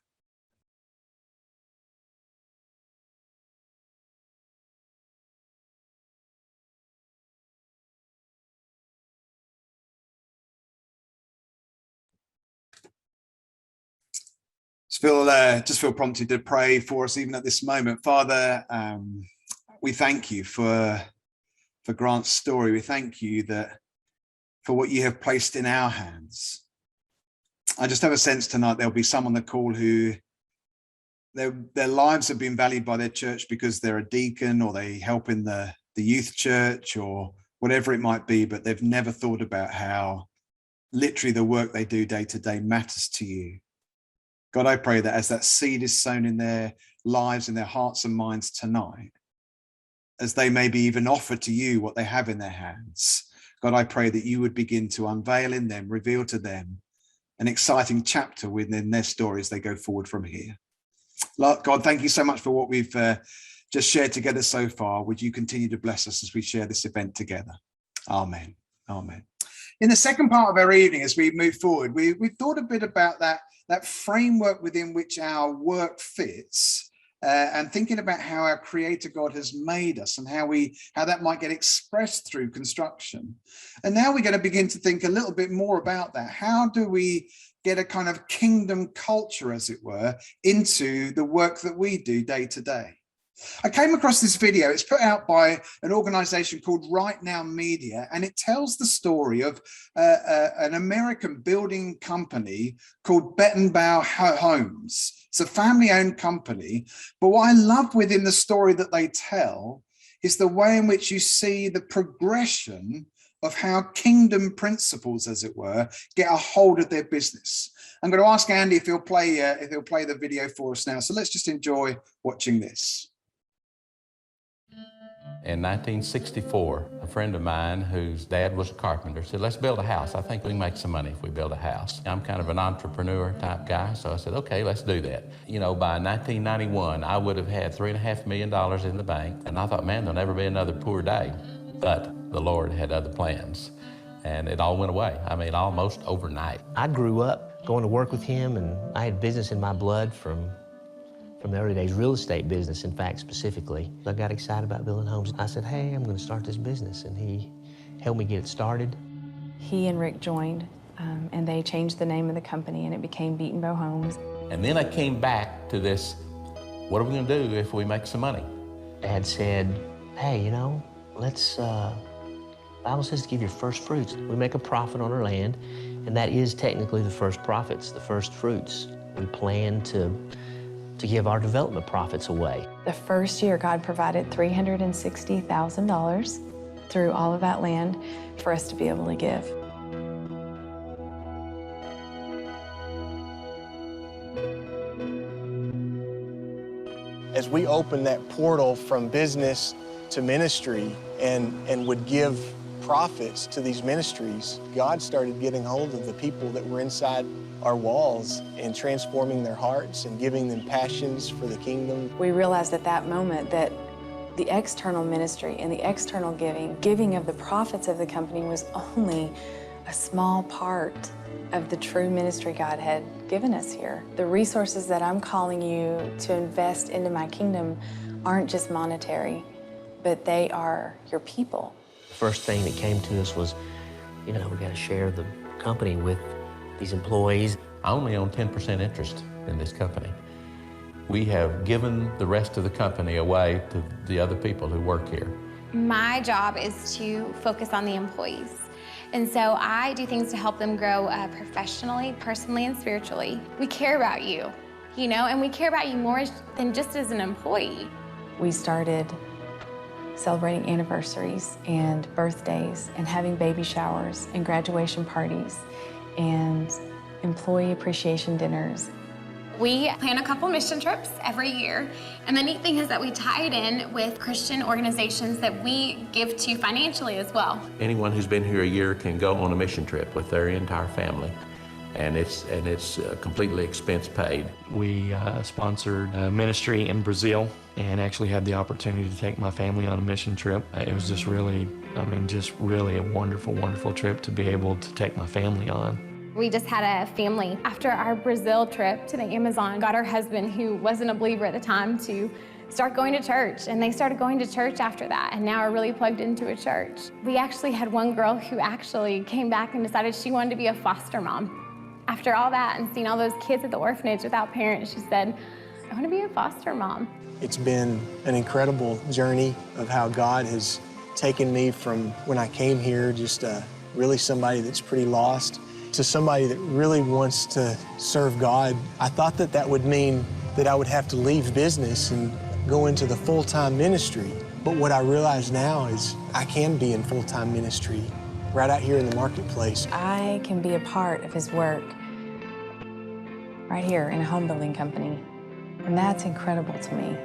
Just feel prompted to pray for us even at this moment. Father, we thank you for Grant's story. We thank you for what you have placed in our hands. I just have a sense tonight there'll be some on the call who their lives have been valued by their church because they're a deacon or they help in the youth church or whatever it might be, but they've never thought about how literally the work they do day to day matters to you. God, I pray that as that seed is sown in their lives, in their hearts and minds tonight, as they maybe even offer to you what they have in their hands, God, I pray that you would begin to unveil in them, reveal to them an exciting chapter within their story as they go forward from here. Lord God, thank you so much for what we've just shared together so far. Would you continue to bless us as we share this event together? Amen. Amen. In the second part of our evening, as we move forward, we thought a bit about that framework within which our work fits, and thinking about how our Creator God has made us and how that might get expressed through construction. And now we're going to begin to think a little bit more about that. How do we get a kind of kingdom culture, as it were, into the work that we do day to day? I came across this video. It's put out by an organization called Right Now Media, and it tells the story of an American building company called Bettenbauer Homes. It's a family-owned company, but what I love within the story that they tell is the way in which you see the progression of how kingdom principles, as it were, get a hold of their business. I'm going to ask Andy if he'll play the video for us now. So let's just enjoy watching this. In 1964, a friend of mine whose dad was a carpenter said, let's build a house. I think we can make some money if we build a house. I'm kind of an entrepreneur type guy, so I said, okay, let's do that. You know, by 1991, I would have had $3.5 million in the bank, and I thought, man, there'll never be another poor day. But the Lord had other plans, and it all went away. I mean, almost overnight. I grew up going to work with him, and I had business in my blood from the early days, real estate business, in fact, specifically. I got excited about building homes. I said, hey, I'm going to start this business, and he helped me get it started. He and Rick joined, and they changed the name of the company, and it became Beatonbow Homes. And then I came back to this, what are we going to do if we make some money? Dad said, hey, you know, let's, the Bible says to give your first fruits. We make a profit on our land, and that is technically the first profits, the first fruits. We plan to give our development profits away. The first year, God provided $360,000 through all of that land for us to be able to give. As we opened that portal from business to ministry and would give profits to these ministries, God started getting hold of the people that were inside our walls and transforming their hearts and giving them passions for the kingdom. We realized at that moment that the external ministry and the external giving of the profits of the company was only a small part of the true ministry God had given us here. The resources that I'm calling you to invest into my kingdom aren't just monetary, but they are your people. The first thing that came to us was, you know, we got to share the company with these employees. I only own 10% interest in this company. We have given the rest of the company away to the other people who work here. My job is to focus on the employees. And so I do things to help them grow professionally, personally, and spiritually. We care about you, you know, and we care about you more than just as an employee. We started celebrating anniversaries and birthdays and having baby showers and graduation parties and employee appreciation dinners. We plan a couple mission trips every year, and the neat thing is that we tie it in with Christian organizations that we give to financially as well. Anyone who's been here a year can go on a mission trip with their entire family, and it's completely expense paid. We sponsored a ministry in Brazil and actually had the opportunity to take my family on a mission trip. It was just really, just really a wonderful, wonderful trip to be able to take my family on. We just had a family, after our Brazil trip to the Amazon, got her husband, who wasn't a believer at the time, to start going to church. And they started going to church after that, and now are really plugged into a church. We actually had one girl who actually came back and decided she wanted to be a foster mom. After all that and seeing all those kids at the orphanage without parents, she said, I want to be a foster mom. It's been an incredible journey of how God has taken me from when I came here, just really somebody that's pretty lost, to somebody that really wants to serve God. I thought that that would mean that I would have to leave business and go into the full-time ministry. But what I realize now is I can be in full-time ministry right out here in the marketplace. I can be a part of his work right here in a home building company. And that's incredible to me.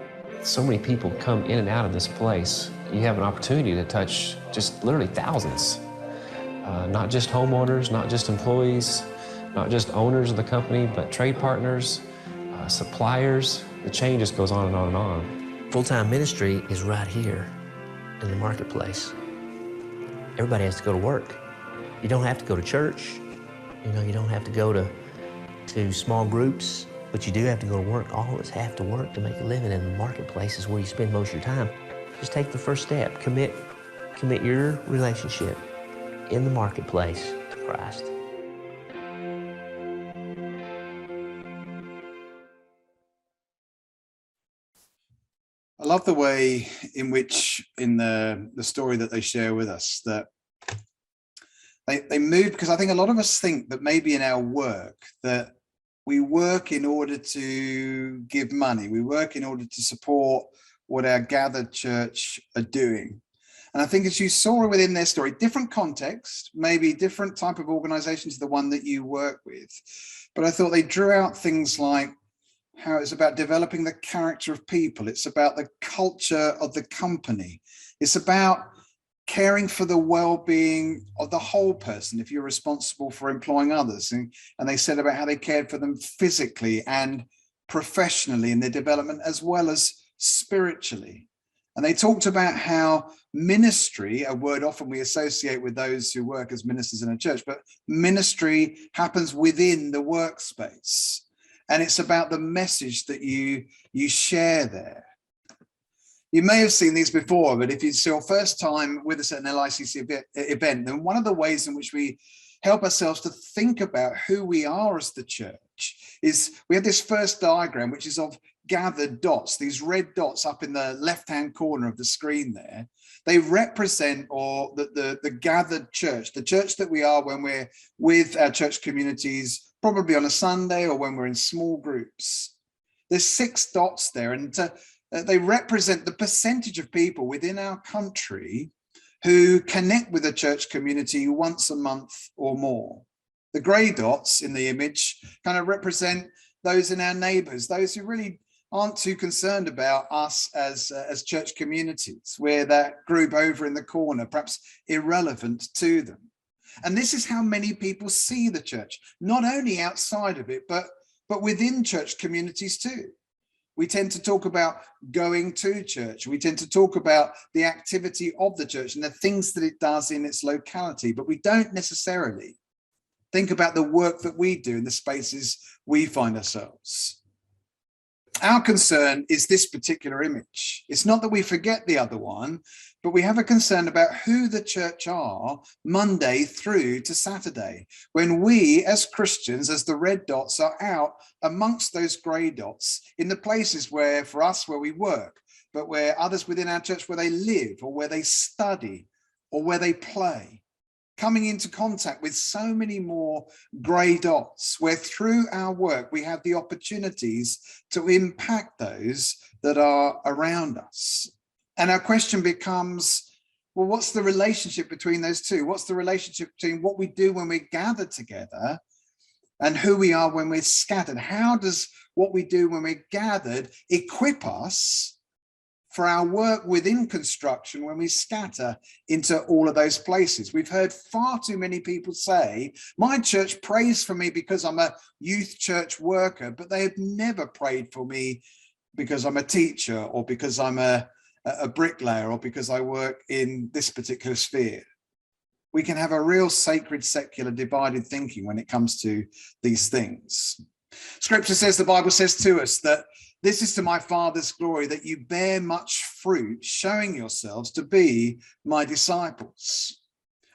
So many people come in and out of this place. You have an opportunity to touch just literally thousands. Not just homeowners, not just employees, not just owners of the company, but trade partners, suppliers. The chain just goes on and on and on. Full-time ministry is right here in the marketplace. Everybody has to go to work. You don't have to go to church. You know, you don't have to go to small groups, but you do have to go to work. All of us have to work to make a living, and the marketplace is where you spend most of your time. Just take the first step. Commit your relationship in the marketplace to Christ. I love the way in which, in the story that they share with us, that they move, because I think a lot of us think that maybe in our work that we work in order to give money, we work in order to support what our gathered church are doing. And I think, as you saw within their story, different context, maybe different type of organization to the one that you work with. But I thought they drew out things like how it's about developing the character of people. It's about the culture of the company. It's about caring for the well-being of the whole person if you're responsible for employing others. And they said about how they cared for them physically and professionally in their development, as well as spiritually. And they talked about how ministry, a word often we associate with those who work as ministers in a church, but ministry happens within the workspace. And it's about the message that you share there. You may have seen these before, but if it's your first time with us at an LICC event, then one of the ways in which we help ourselves to think about who we are as the church is we have this first diagram, which is of gathered dots, these red dots up in the left-hand corner of the screen there. They represent the gathered church, the church that we are when we're with our church communities, probably on a Sunday or when we're in small groups. There's 6 dots there, and they represent the percentage of people within our country who connect with the church community once a month or more. The grey dots in the image kind of represent those in our neighbours, those who really aren't too concerned about us as church communities. We're that group over in the corner, perhaps irrelevant to them. And this is how many people see the church, not only outside of it, but within church communities too. We tend to talk about going to church. We tend to talk about the activity of the church and the things that it does in its locality, but we don't necessarily think about the work that we do in the spaces we find ourselves. Our concern is this particular image. It's not that we forget the other one, but we have a concern about who the church are Monday through to Saturday, when we as Christians, as the red dots, are out amongst those grey dots in the places where, for us, where we work, but where others within our church, where they live or where they study or where they play. Coming into contact with so many more grey dots, where through our work we have the opportunities to impact those that are around us. And our question becomes, well, what's the relationship between those two? What's the relationship between what we do when we're gathered together and who we are when we're scattered? How does what we do when we're gathered equip us for our work within construction when we scatter into all of those places? We've heard far too many people say, my church prays for me because I'm a youth church worker, but they have never prayed for me because I'm a teacher or because I'm a bricklayer or because I work in this particular sphere. We can have a real sacred, secular, divided thinking when it comes to these things. Scripture says, the Bible says to us that this is to my Father's glory, that you bear much fruit, showing yourselves to be my disciples.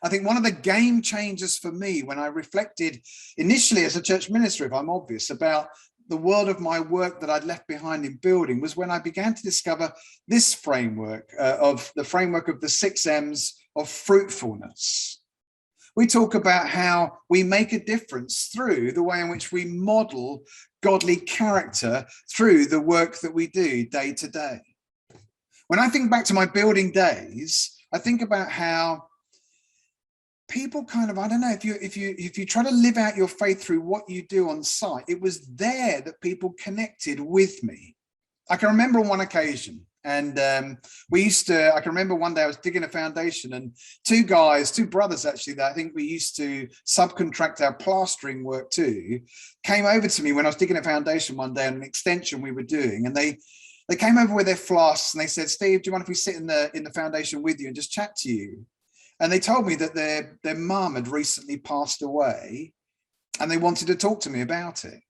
I think one of the game changers for me when I reflected initially as a church minister, if I'm obvious, about the world of my work that I'd left behind in building was when I began to discover this framework of the 6 M's of fruitfulness. We talk about how we make a difference through the way in which we model godly character through the work that we do day to day. When I think back to my building days, I think about how people kind of, I don't know, if you try to live out your faith through what you do on site, it was there that people connected with me. I can remember on one occasion, and I can remember one day I was digging a foundation, and two brothers actually, that I think we used to subcontract our plastering work to, came over to me when I was digging a foundation one day on an extension we were doing, and they came over with their flasks and they said, "Steve, do you mind if we sit in the foundation with you and just chat to you?" And they told me that their mum had recently passed away and they wanted to talk to me about it.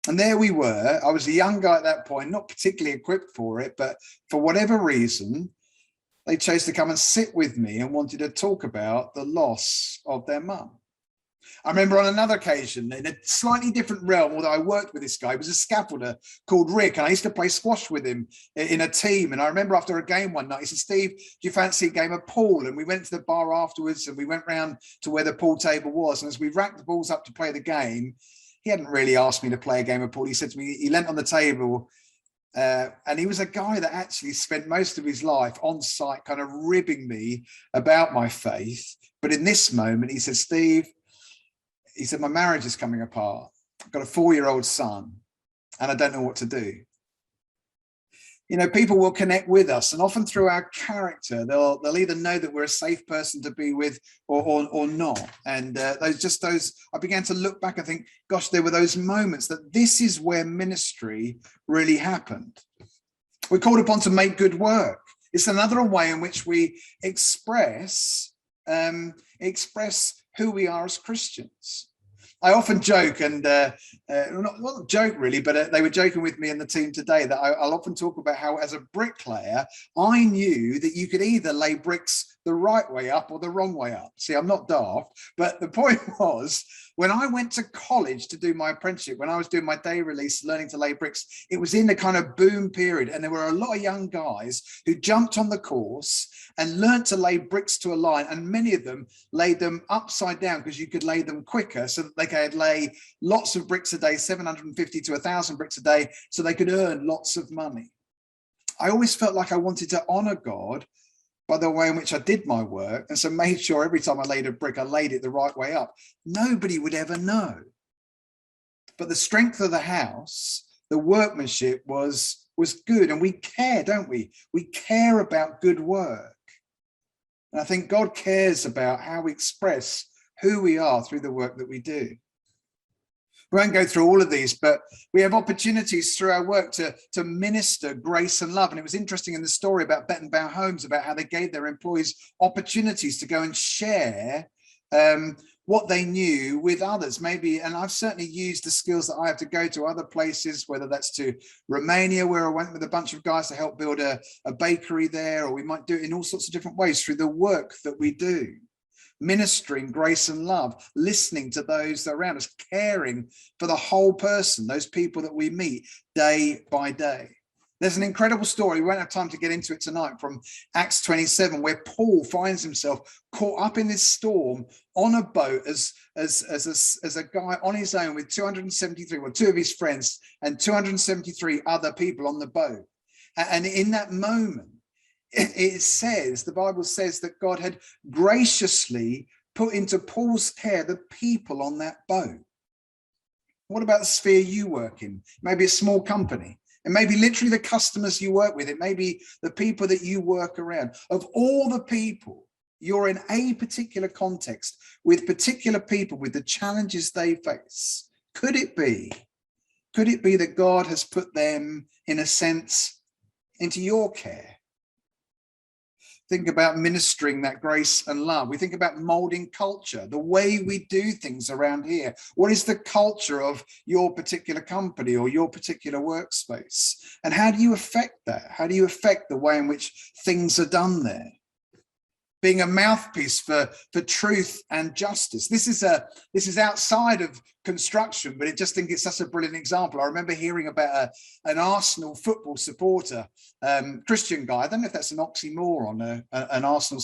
And there we were. I was a young guy at that point, not particularly equipped for it, but for whatever reason, they chose to come and sit with me and wanted to talk about the loss of their mum. I remember on another occasion, in a slightly different realm, although I worked with this guy, he was a scaffolder called Rick, and I used to play squash with him in a team. And I remember after a game one night, he said, "Steve, do you fancy a game of pool?" And we went to the bar afterwards and we went round to where the pool table was. And as we racked the balls up to play the game, he hadn't really asked me to play a game of pool. He said to me, he leant on the table, and he was a guy that actually spent most of his life on site kind of ribbing me about my faith. But in this moment, he said, "Steve," he said, "my marriage is coming apart. I've got a 4-year-old son and I don't know what to do." You know, people will connect with us, and often through our character, they'll either know that we're a safe person to be with or not. And I began to look back and think, gosh, there were those moments that this is where ministry really happened. We're called upon to make good work. It's another way in which we express who we are as Christians. I often joke, and not joke really, but they were joking with me and the team today that I'll often talk about how, as a bricklayer, I knew that you could either lay bricks the right way up or the wrong way up. See, I'm not daft, but the point was, when I went to college to do my apprenticeship, when I was doing my day release, learning to lay bricks, it was in the kind of boom period. And there were a lot of young guys who jumped on the course and learned to lay bricks to a line. And many of them laid them upside down because you could lay them quicker, so that they could lay lots of bricks a day, 750 to 1,000 bricks a day, so they could earn lots of money. I always felt like I wanted to honor God by the way in which I did my work, and so made sure every time I laid a brick, I laid it the right way up. Nobody would ever know. But the strength of the house, the workmanship was good, and we care, don't we? We care about good work. And I think God cares about how we express who we are through the work that we do. We won't go through all of these, but we have opportunities through our work to minister grace and love. And it was interesting in the story about Bettenbauer Homes, about how they gave their employees opportunities to go and share what they knew with others. Maybe, and I've certainly used the skills that I have to go to other places, whether that's to Romania, where I went with a bunch of guys to help build a bakery there, or we might do it in all sorts of different ways through the work that we do. Ministering grace and love, listening to those around us, caring for the whole person, those people that we meet day by day. There's an incredible story, we won't have time to get into it tonight, from Acts 27, where Paul finds himself caught up in this storm on a boat as a guy on his own with 273, well, two of his friends and 273 other people on the boat. And in that moment, it says, the Bible says that God had graciously put into Paul's care the people on that boat. What about the sphere you work in? Maybe a small company. It may be literally the customers you work with. It may be the people that you work around. Of all the people, you're in a particular context with particular people, with the challenges they face. Could it be that God has put them, in a sense, into your care? Think about ministering that grace and love. We think about molding culture, the way we do things around here. What is the culture of your particular company or your particular workspace? And how do you affect that? How do you affect the way in which things are done there? Being a mouthpiece for truth and justice. This is outside of construction, but I just think it's such a brilliant example. I remember hearing about an Arsenal football supporter, Christian guy. I don't know if that's an oxymoron, an Arsenal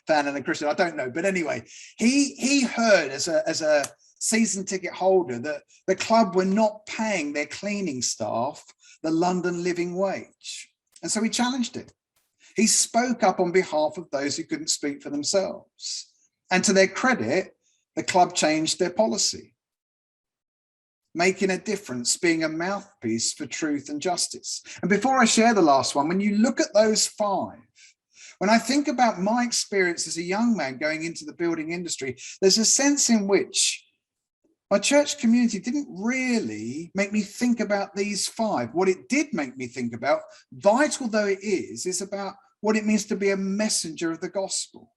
fan and a Christian. I don't know, but anyway, he heard as a season ticket holder that the club were not paying their cleaning staff the London living wage. And so he challenged it. He spoke up on behalf of those who couldn't speak for themselves. And to their credit, the club changed their policy, making a difference, being a mouthpiece for truth and justice. And before I share the last one, when you look at those 5, when I think about my experience as a young man going into the building industry, there's a sense in which my church community didn't really make me think about these 5. What it did make me think about, vital though it is about what it means to be a messenger of the gospel.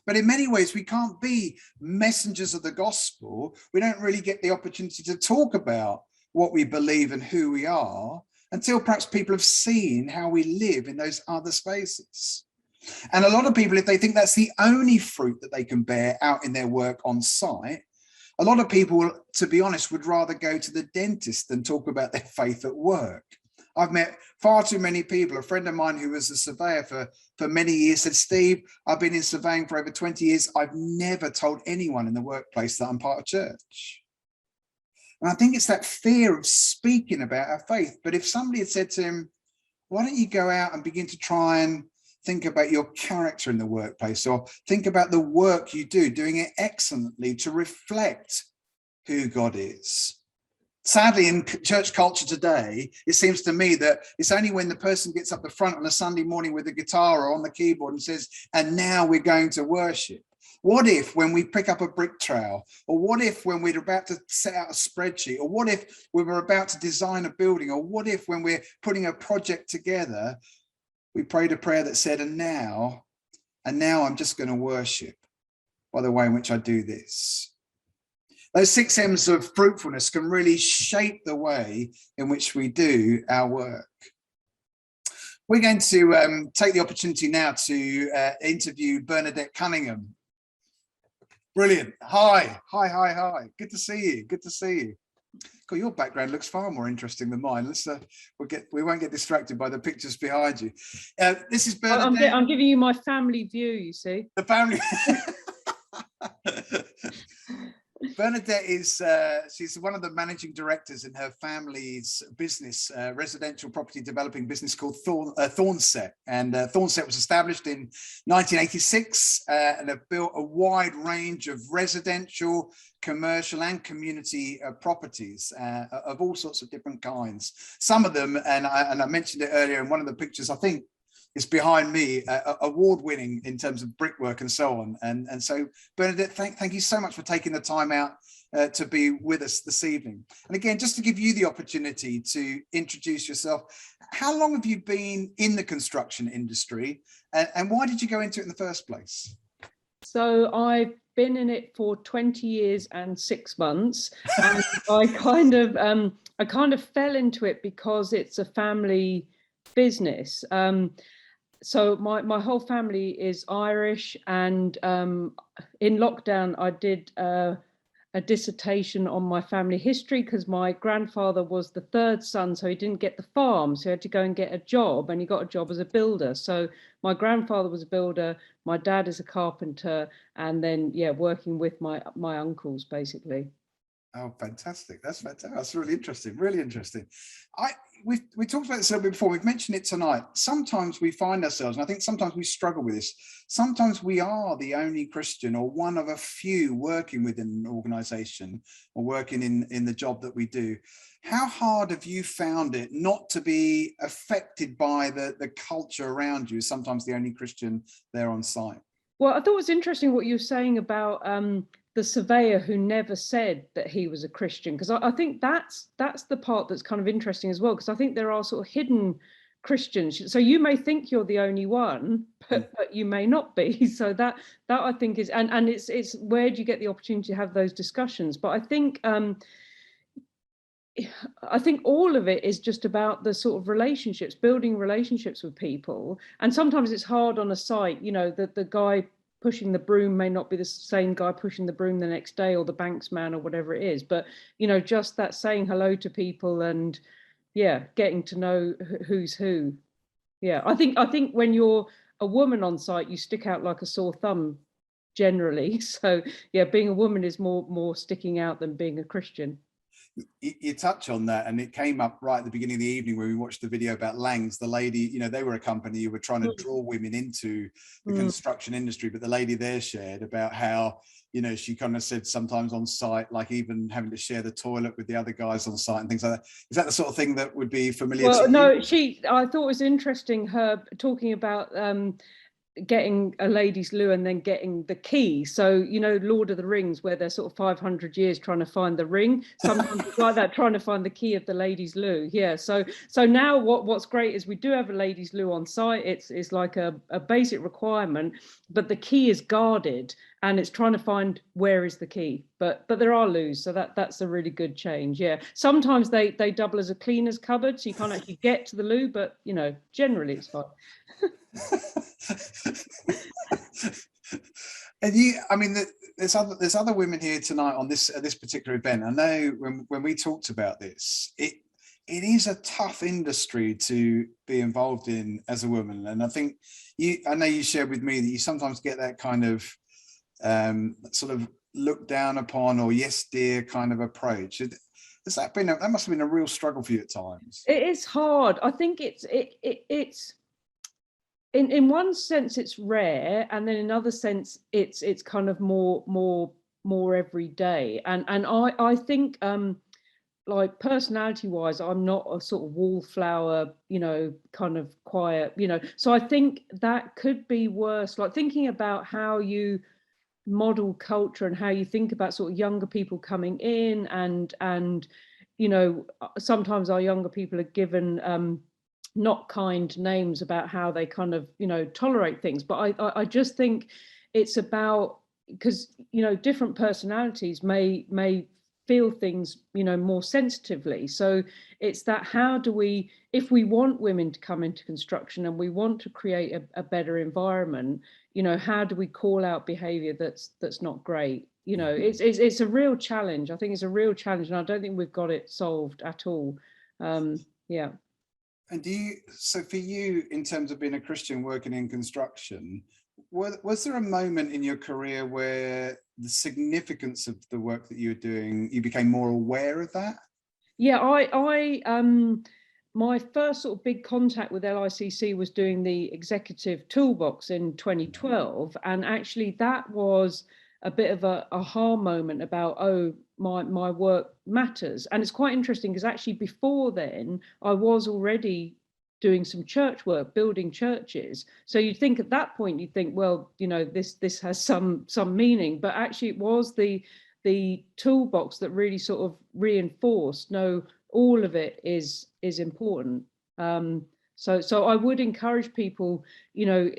But in many ways, we can't be messengers of the gospel. We don't really get the opportunity to talk about what we believe and who we are until perhaps people have seen how we live in those other spaces. And a lot of people, if they think that's the only fruit that they can bear out in their work on site, a lot of people, to be honest, would rather go to the dentist than talk about their faith at work. I've met far too many people. A friend of mine who was a surveyor for many years said, Steve, I've been in surveying for over 20 years. I've never told anyone in the workplace that I'm part of church. And I think it's that fear of speaking about our faith. But if somebody had said to him, why don't you go out and begin to try and think about your character in the workplace, or think about the work you do, doing it excellently to reflect who God is. Sadly, in church culture today, it seems to me that it's only when the person gets up the front on a Sunday morning with a guitar or on the keyboard and says, and now we're going to worship. What if when we pick up a brick trowel, or what if when we're about to set out a spreadsheet, or what if we were about to design a building, or what if when we're putting a project together, we prayed a prayer that said, and now I'm just going to worship by the way in which I do this. Those 6 M's of fruitfulness can really shape the way in which we do our work. We're going to take the opportunity now to interview Bernadette Cunningham. Brilliant. Hi. Good to see you. Good to see you. God, your background looks far more interesting than mine. Let's we won't get distracted by the pictures behind you. This is Bernadette. I'm giving you my family view, you see. The family. Bernadette is she's one of the managing directors in her family's business, residential property developing business called Thornset. And Thornset was established in 1986 and have built a wide range of residential, commercial and community properties of all sorts of different kinds. Some of them, and I mentioned it earlier in one of the pictures, I think it's behind me, award-winning in terms of brickwork and so on. And so, Bernadette, thank you so much for taking the time out to be with us this evening. And again, just to give you the opportunity to introduce yourself, how long have you been in the construction industry, and why did you go into it in the first place? So I've been in it for 20 years and 6 months, and I kind of fell into it because it's a family business. So my whole family is Irish, and in lockdown I did a dissertation on my family history because my grandfather was the 3rd son, so he didn't get the farm, so he had to go and get a job, and he got a job as a builder. So my grandfather was a builder, my dad is a carpenter, and then working with my uncles basically. Oh, fantastic. That's fantastic. That's really interesting. Really interesting. We talked about this a little bit before. We've mentioned it tonight. Sometimes we find ourselves, and I think sometimes we struggle with this. Sometimes we are the only Christian or one of a few working within an organization or working in the job that we do. How hard have you found it not to be affected by the culture around you, sometimes the only Christian there on site? Well, I thought it was interesting what you were saying about the surveyor who never said that he was a Christian, because I think that's the part that's kind of interesting as well, because I think there are sort of hidden Christians. So you may think you're the only one, but you may not be. So that I think is, and it's where do you get the opportunity to have those discussions? But I think all of it is just about the sort of relationships, building relationships with people. And sometimes it's hard on a site, that the guy pushing the broom may not be the same guy pushing the broom the next day, or the banksman or whatever it is. But, just that saying hello to people and, getting to know who's who. Yeah, I think when you're a woman on site, you stick out like a sore thumb generally. So, being a woman is more sticking out than being a Christian. You touch on that, and it came up right at the beginning of the evening when we watched the video about Langs. The lady, you know, they were a company who were trying to draw women into the construction industry, but the lady there shared about how, you know, she kind of said sometimes on site, like even having to share the toilet with the other guys on site and things like that. Is that the sort of thing that would be familiar to you? No, I thought it was interesting her talking about getting a ladies' loo and then getting the key. So, you know, Lord of the Rings, where they're sort of 500 years trying to find the ring. Sometimes it's like that, trying to find the key of the ladies' loo. Yeah. So now what's great is we do have a ladies' loo on site. It's like a basic requirement, but the key is guarded, and it's trying to find where is the key. But there are loos, so that's a really good change. Yeah. Sometimes they double as a cleaner's cupboard, so you can't actually get to the loo, but you know, generally it's fine. And I mean, there's other women here tonight on this particular event. I know when we talked about this, it is a tough industry to be involved in as a woman, and I think I know you shared with me that you sometimes get that kind of sort of looked down upon, or yes dear kind of approach. Has that must have been a real struggle for you at times? It is hard. I think it's in one sense it's rare, and then in another sense it's kind of more every day. And I think like personality wise, I'm not a sort of wallflower, you know, kind of quiet, you know. So I think that could be worse. Like thinking about how you model culture and how you think about sort of younger people coming in, and you know, sometimes our younger people are given not kind names about how they kind of, you know, tolerate things. But I just think it's about, because, you know, different personalities may feel things, you know, more sensitively. So it's that, how do we, if we want women to come into construction and we want to create a better environment, you know, how do we call out behavior that's not great? You know, it's a real challenge. I think it's a real challenge, and I don't think we've got it solved at all. Yeah. And so for you, in terms of being a Christian working in construction, was there a moment in your career where the significance of the work that you were doing, you became more aware of that? Yeah, my first sort of big contact with LICC was doing the executive toolbox in 2012. And actually that was a bit of a aha moment about, oh, my work matters. And it's quite interesting because actually before then I was already doing some church work, building churches. So you'd think at that point, you'd think, well, you know, this has some meaning, but actually it was the toolbox that really sort of reinforced, no, all of it is important. So I would encourage people, you know,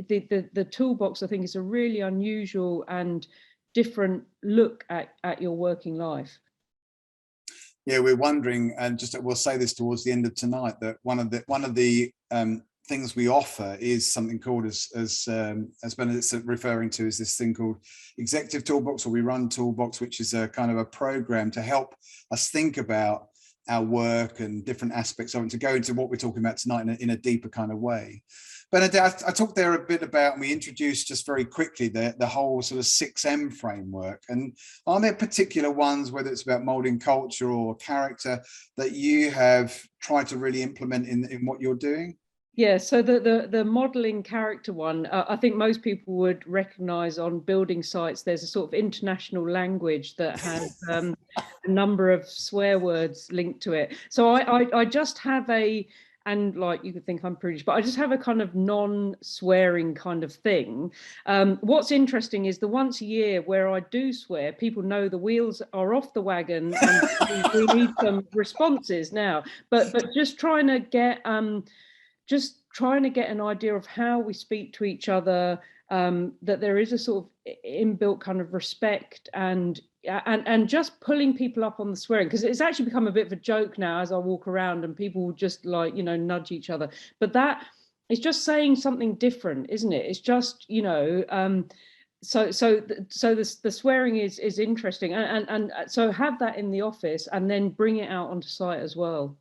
the toolbox, I think, is a really unusual and different look at your working life. Yeah, we're wondering, and just we'll say this towards the end of tonight, that one of the things we offer is something called, as Benedict's referring to, is this thing called Executive Toolbox, or We Run Toolbox, which is a kind of a program to help us think about our work and different aspects of it, to go into what we're talking about tonight in a deeper kind of way. But I talked there a bit about, and we introduced just very quickly the whole sort of 6M framework. And are there particular ones, whether it's about molding culture or character, that you have tried to really implement in what you're doing? Yeah, so the modelling character one, I think most people would recognise on building sites, there's a sort of international language that has a number of swear words linked to it. So I just have and like, you could think I'm prudish, but I just have a kind of non-swearing kind of thing. What's interesting is the once a year where I do swear, people know the wheels are off the wagon and we need some responses now. But just trying to get an idea of how we speak to each other, that there is a sort of inbuilt kind of respect, and just pulling people up on the swearing, because it's actually become a bit of a joke now as I walk around and people will just, like, you know, nudge each other. But that is just saying something different, isn't it? It's just, you know, so the swearing is interesting, and so have that in the office and then bring it out onto site as well.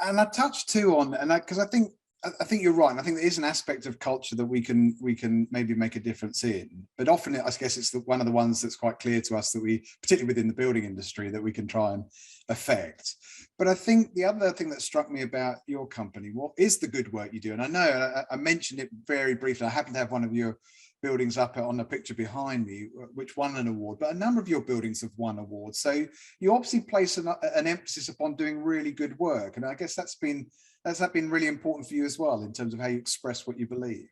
And I touched too on, and because I think I think you're right. And I think there is an aspect of culture that we can maybe make a difference in. But often, I guess it's one of the ones that's quite clear to us that we, particularly within the building industry, that we can try and affect. But I think the other thing that struck me about your company, what is the good work you do? And I know I mentioned it very briefly. I happen to have one of your buildings up on the picture behind me, which won an award, but a number of your buildings have won awards. So you obviously place an emphasis upon doing really good work. And I guess has that been really important for you as well in terms of how you express what you believe?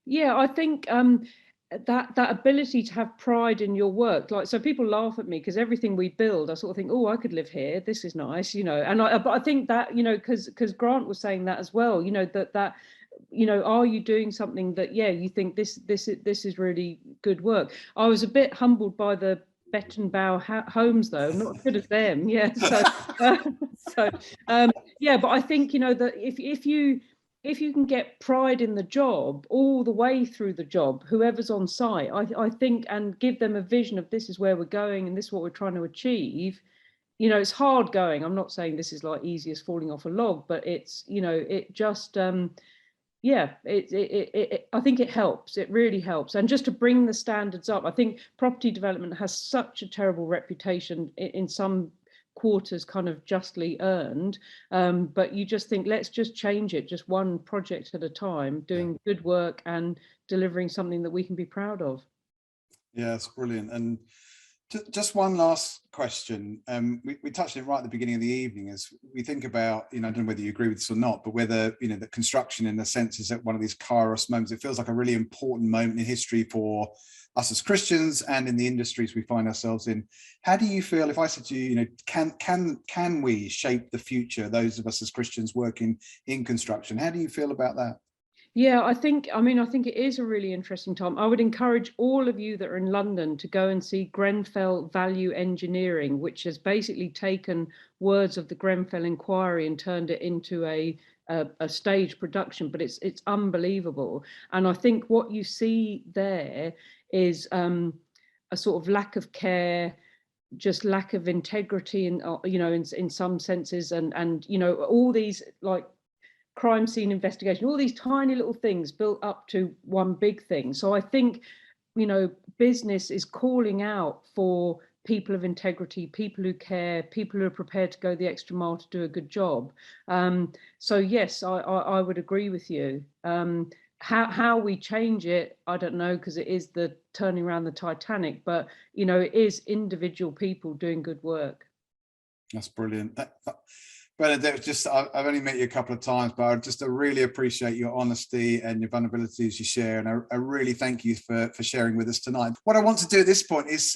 Yeah, I think that ability to have pride in your work, like, so people laugh at me because everything we build, I sort of think, oh, I could live here. This is nice, you know. And but I think that, you know, because Grant was saying that as well, you know, that you know, are you doing something that, yeah, you think this is really good work? I was a bit humbled by the Bettenbauer homes, though, not as good as them. Yeah, yeah, but I think, you know, that if you can get pride in the job all the way through the job, whoever's on site, I think, and give them a vision of this is where we're going and this is what we're trying to achieve. You know, it's hard going. I'm not saying this is like easy as falling off a log, but it's, you know, it just yeah, I think it helps. It really helps. And just to bring the standards up, I think property development has such a terrible reputation in some quarters, kind of justly earned. But you just think, let's just change it, just one project at a time, doing good work and delivering something that we can be proud of. Yeah, it's brilliant. And just one last question. We touched on it right at the beginning of the evening as we think about, you know, I don't know whether you agree with this or not, but whether, you know, the construction in a sense is at one of these kairos moments. It feels like a really important moment in history for us as Christians and in the industries we find ourselves in. How do you feel, if I said to you, you know, can we shape the future, those of us as Christians working in construction? How do you feel about that? Yeah, I think it is a really interesting time. I would encourage all of you that are in London to go and see Grenfell Value Engineering, which has basically taken words of the Grenfell Inquiry and turned it into a stage production, but it's unbelievable. And I think what you see there is a sort of lack of care, just lack of integrity, and you know, in some senses, and you know, all these like crime scene investigation, all these tiny little things built up to one big thing. So I think, you know, business is calling out for people of integrity, people who care, people who are prepared to go the extra mile to do a good job. So yes, I would agree with you. How we change it, I don't know, because it is the turning around the Titanic, but, you know, it is individual people doing good work. That's brilliant. Bernadette, just I've only met you a couple of times, but I really appreciate your honesty and your vulnerabilities you share, and I really thank you for sharing with us tonight. What I want to do at this point is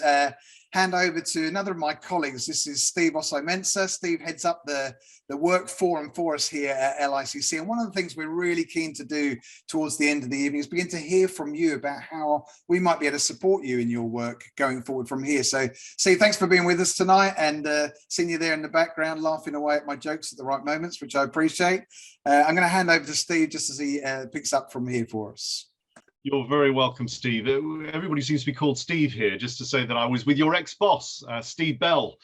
hand over to another of my colleagues. This is Steve Osso-Mensah. Steve heads up the work forum for us here at LICC, and one of the things we're really keen to do towards the end of the evening is begin to hear from you about how we might be able to support you in your work going forward from here. So Steve, thanks for being with us tonight, and seeing you there in the background laughing away at my jokes at the right moments, which I appreciate. I'm going to hand over to Steve just as he picks up from here for us. You're very welcome, Steve. Everybody seems to be called Steve here, just to say that I was with your ex-boss, Steve Bell,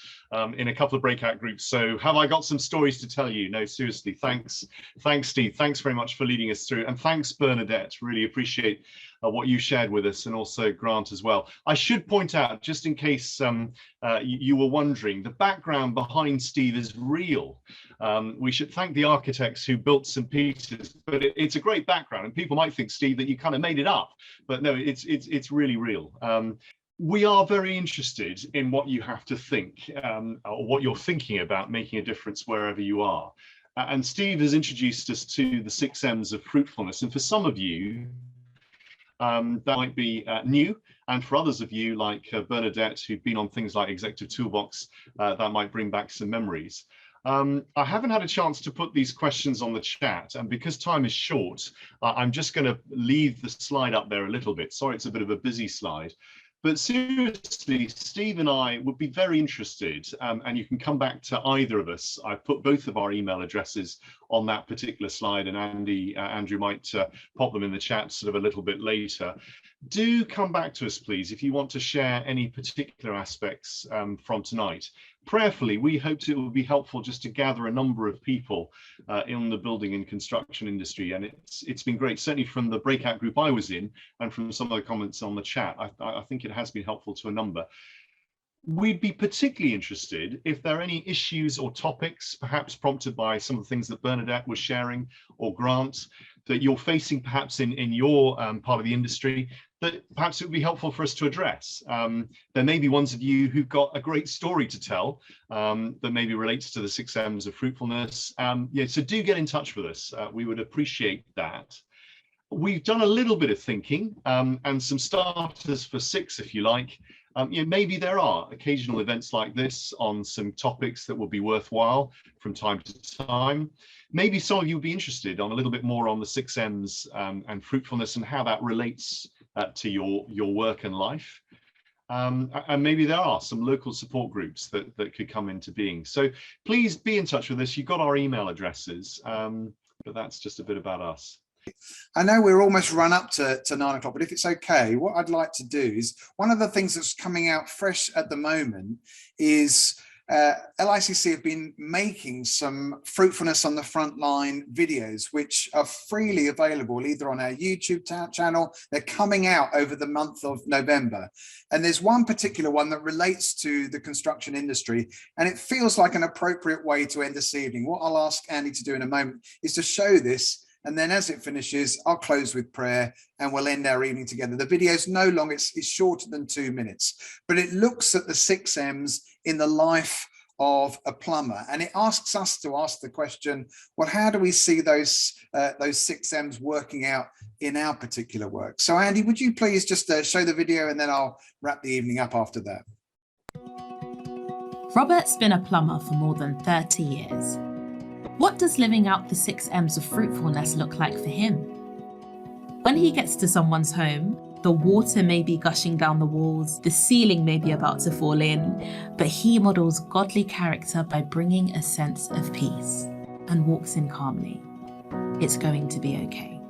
in a couple of breakout groups. So have I got some stories to tell you? No, seriously, thanks, Steve. Thanks very much for leading us through. And thanks, Bernadette. Really appreciate what you shared with us, and also Grant as well. I should point out, just in case you were wondering, the background behind Steve is real. We should thank the architects who built St. Peter's, but it's a great background, and people might think, Steve, that you kind of made it up, but no, it's really real. We are very interested in what you have to think, or what you're thinking about making a difference wherever you are. And Steve has introduced us to the 6 M's of fruitfulness, and for some of you, that might be new, and for others of you, like Bernadette, who've been on things like Executive Toolbox, that might bring back some memories. I haven't had a chance to put these questions on the chat, and because time is short, I'm just going to leave the slide up there a little bit. Sorry, it's a bit of a busy slide. But seriously, Steve and I would be very interested, and you can come back to either of us. I've put both of our email addresses on that particular slide, and Andrew might pop them in the chat sort of a little bit later. Do come back to us, please, if you want to share any particular aspects from tonight. Prayerfully, we hope it will be helpful just to gather a number of people in the building and construction industry, and it's been great, certainly from the breakout group I was in and from some of the comments on the chat. I think it has been helpful to a number. We'd be particularly interested if there are any issues or topics, perhaps prompted by some of the things that Bernadette was sharing, or Grant, that you're facing perhaps in your part of the industry, that perhaps it would be helpful for us to address. There may be ones of you who've got a great story to tell that maybe relates to the 6 M's of fruitfulness. Yeah, so do get in touch with us. We would appreciate that. We've done a little bit of thinking and some starters for 6, if you like. You know, maybe there are occasional events like this on some topics that will be worthwhile from time to time. Maybe some of you would be interested on a little bit more on the 6 M's and fruitfulness and how that relates to your work and life. And maybe there are some local support groups that could come into being. So please be in touch with us. You've got our email addresses, but that's just a bit about us. I know we're almost run up to 9 o'clock, but if it's okay, what I'd like to do is, one of the things that's coming out fresh at the moment is LICC have been making some fruitfulness on the frontline videos, which are freely available either on our YouTube channel. They're coming out over the month of November. And there's one particular one that relates to the construction industry, and it feels like an appropriate way to end this evening. What I'll ask Andy to do in a moment is to show this, and then as it finishes, I'll close with prayer and we'll end our evening together. The video is no longer, it's shorter than 2 minutes, but it looks at the 6 M's in the life of a plumber. And it asks us to ask the question, well, how do we see those 6 M's working out in our particular work? So Andy, would you please just show the video, and then I'll wrap the evening up after that. Robert's been a plumber for more than 30 years. What does living out the 6 M's of fruitfulness look like for him? When he gets to someone's home, the water may be gushing down the walls, the ceiling may be about to fall in, but he models godly character by bringing a sense of peace and walks in calmly. It's going to be okay.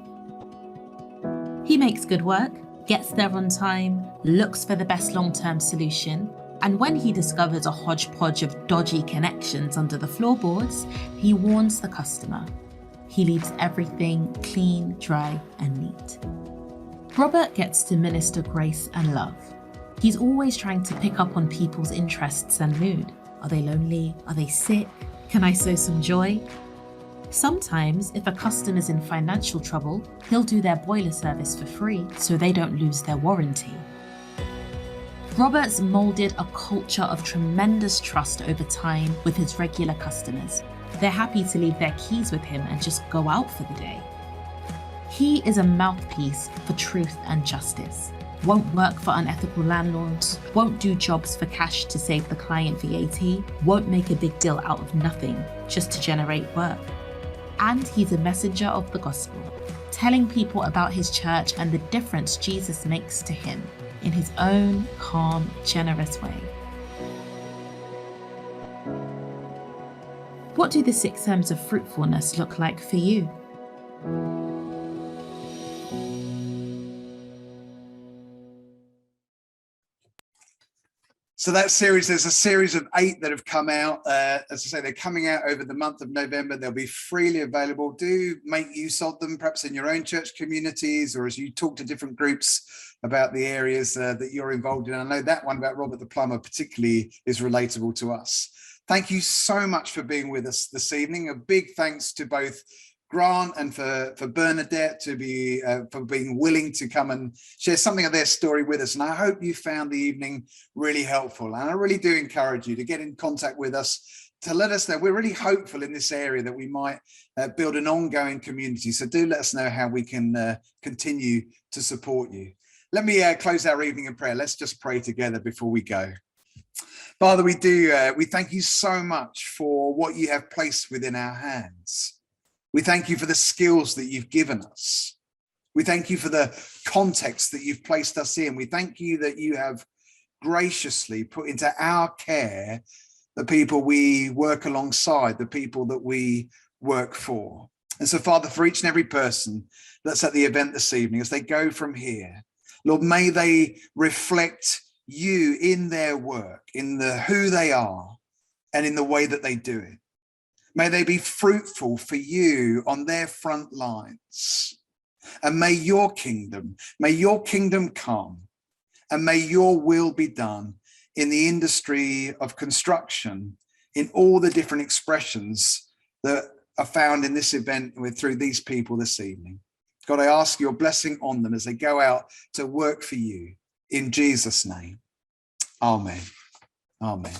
He makes good work, gets there on time, looks for the best long-term solution, and when he discovers a hodgepodge of dodgy connections under the floorboards, he warns the customer. He leaves everything clean, dry, and neat. Robert gets to minister grace and love. He's always trying to pick up on people's interests and mood. Are they lonely? Are they sick? Can I sow some joy? Sometimes, if a customer's in financial trouble, he'll do their boiler service for free so they don't lose their warranty. Robert's moulded a culture of tremendous trust over time with his regular customers. They're happy to leave their keys with him and just go out for the day. He is a mouthpiece for truth and justice. Won't work for unethical landlords, won't do jobs for cash to save the client VAT, won't make a big deal out of nothing just to generate work. And he's a messenger of the gospel, telling people about his church and the difference Jesus makes to him in his own calm, generous way. What do the 6 M's of fruitfulness look like for you? So that series, there's a series of 8 that have come out. As I say, they're coming out over the month of November. They'll be freely available. Do make use of them, perhaps in your own church communities, or as you talk to different groups about the areas that you're involved in. I know that one about Robert the Plumber particularly is relatable to us. Thank you so much for being with us this evening. A big thanks to both Grant and for Bernadette for being willing to come and share something of their story with us. And I hope you found the evening really helpful. And I really do encourage you to get in contact with us, to let us know. We're really hopeful in this area that we might build an ongoing community. So do let us know how we can continue to support you. Let me close our evening in prayer. Let's just pray together before we go. Father, we thank you so much for what you have placed within our hands. We thank you for the skills that you've given us. We thank you for the context that you've placed us in. We thank you that you have graciously put into our care the people we work alongside, the people that we work for. And so, Father, for each and every person that's at the event this evening, as they go from here, Lord, may they reflect you in their work, in who they are and in the way that they do it. May they be fruitful for you on their front lines. And may your kingdom come, and may your will be done in the industry of construction, in all the different expressions that are found in this event through these people this evening. God, I ask your blessing on them as they go out to work for you in Jesus' name. Amen. Amen.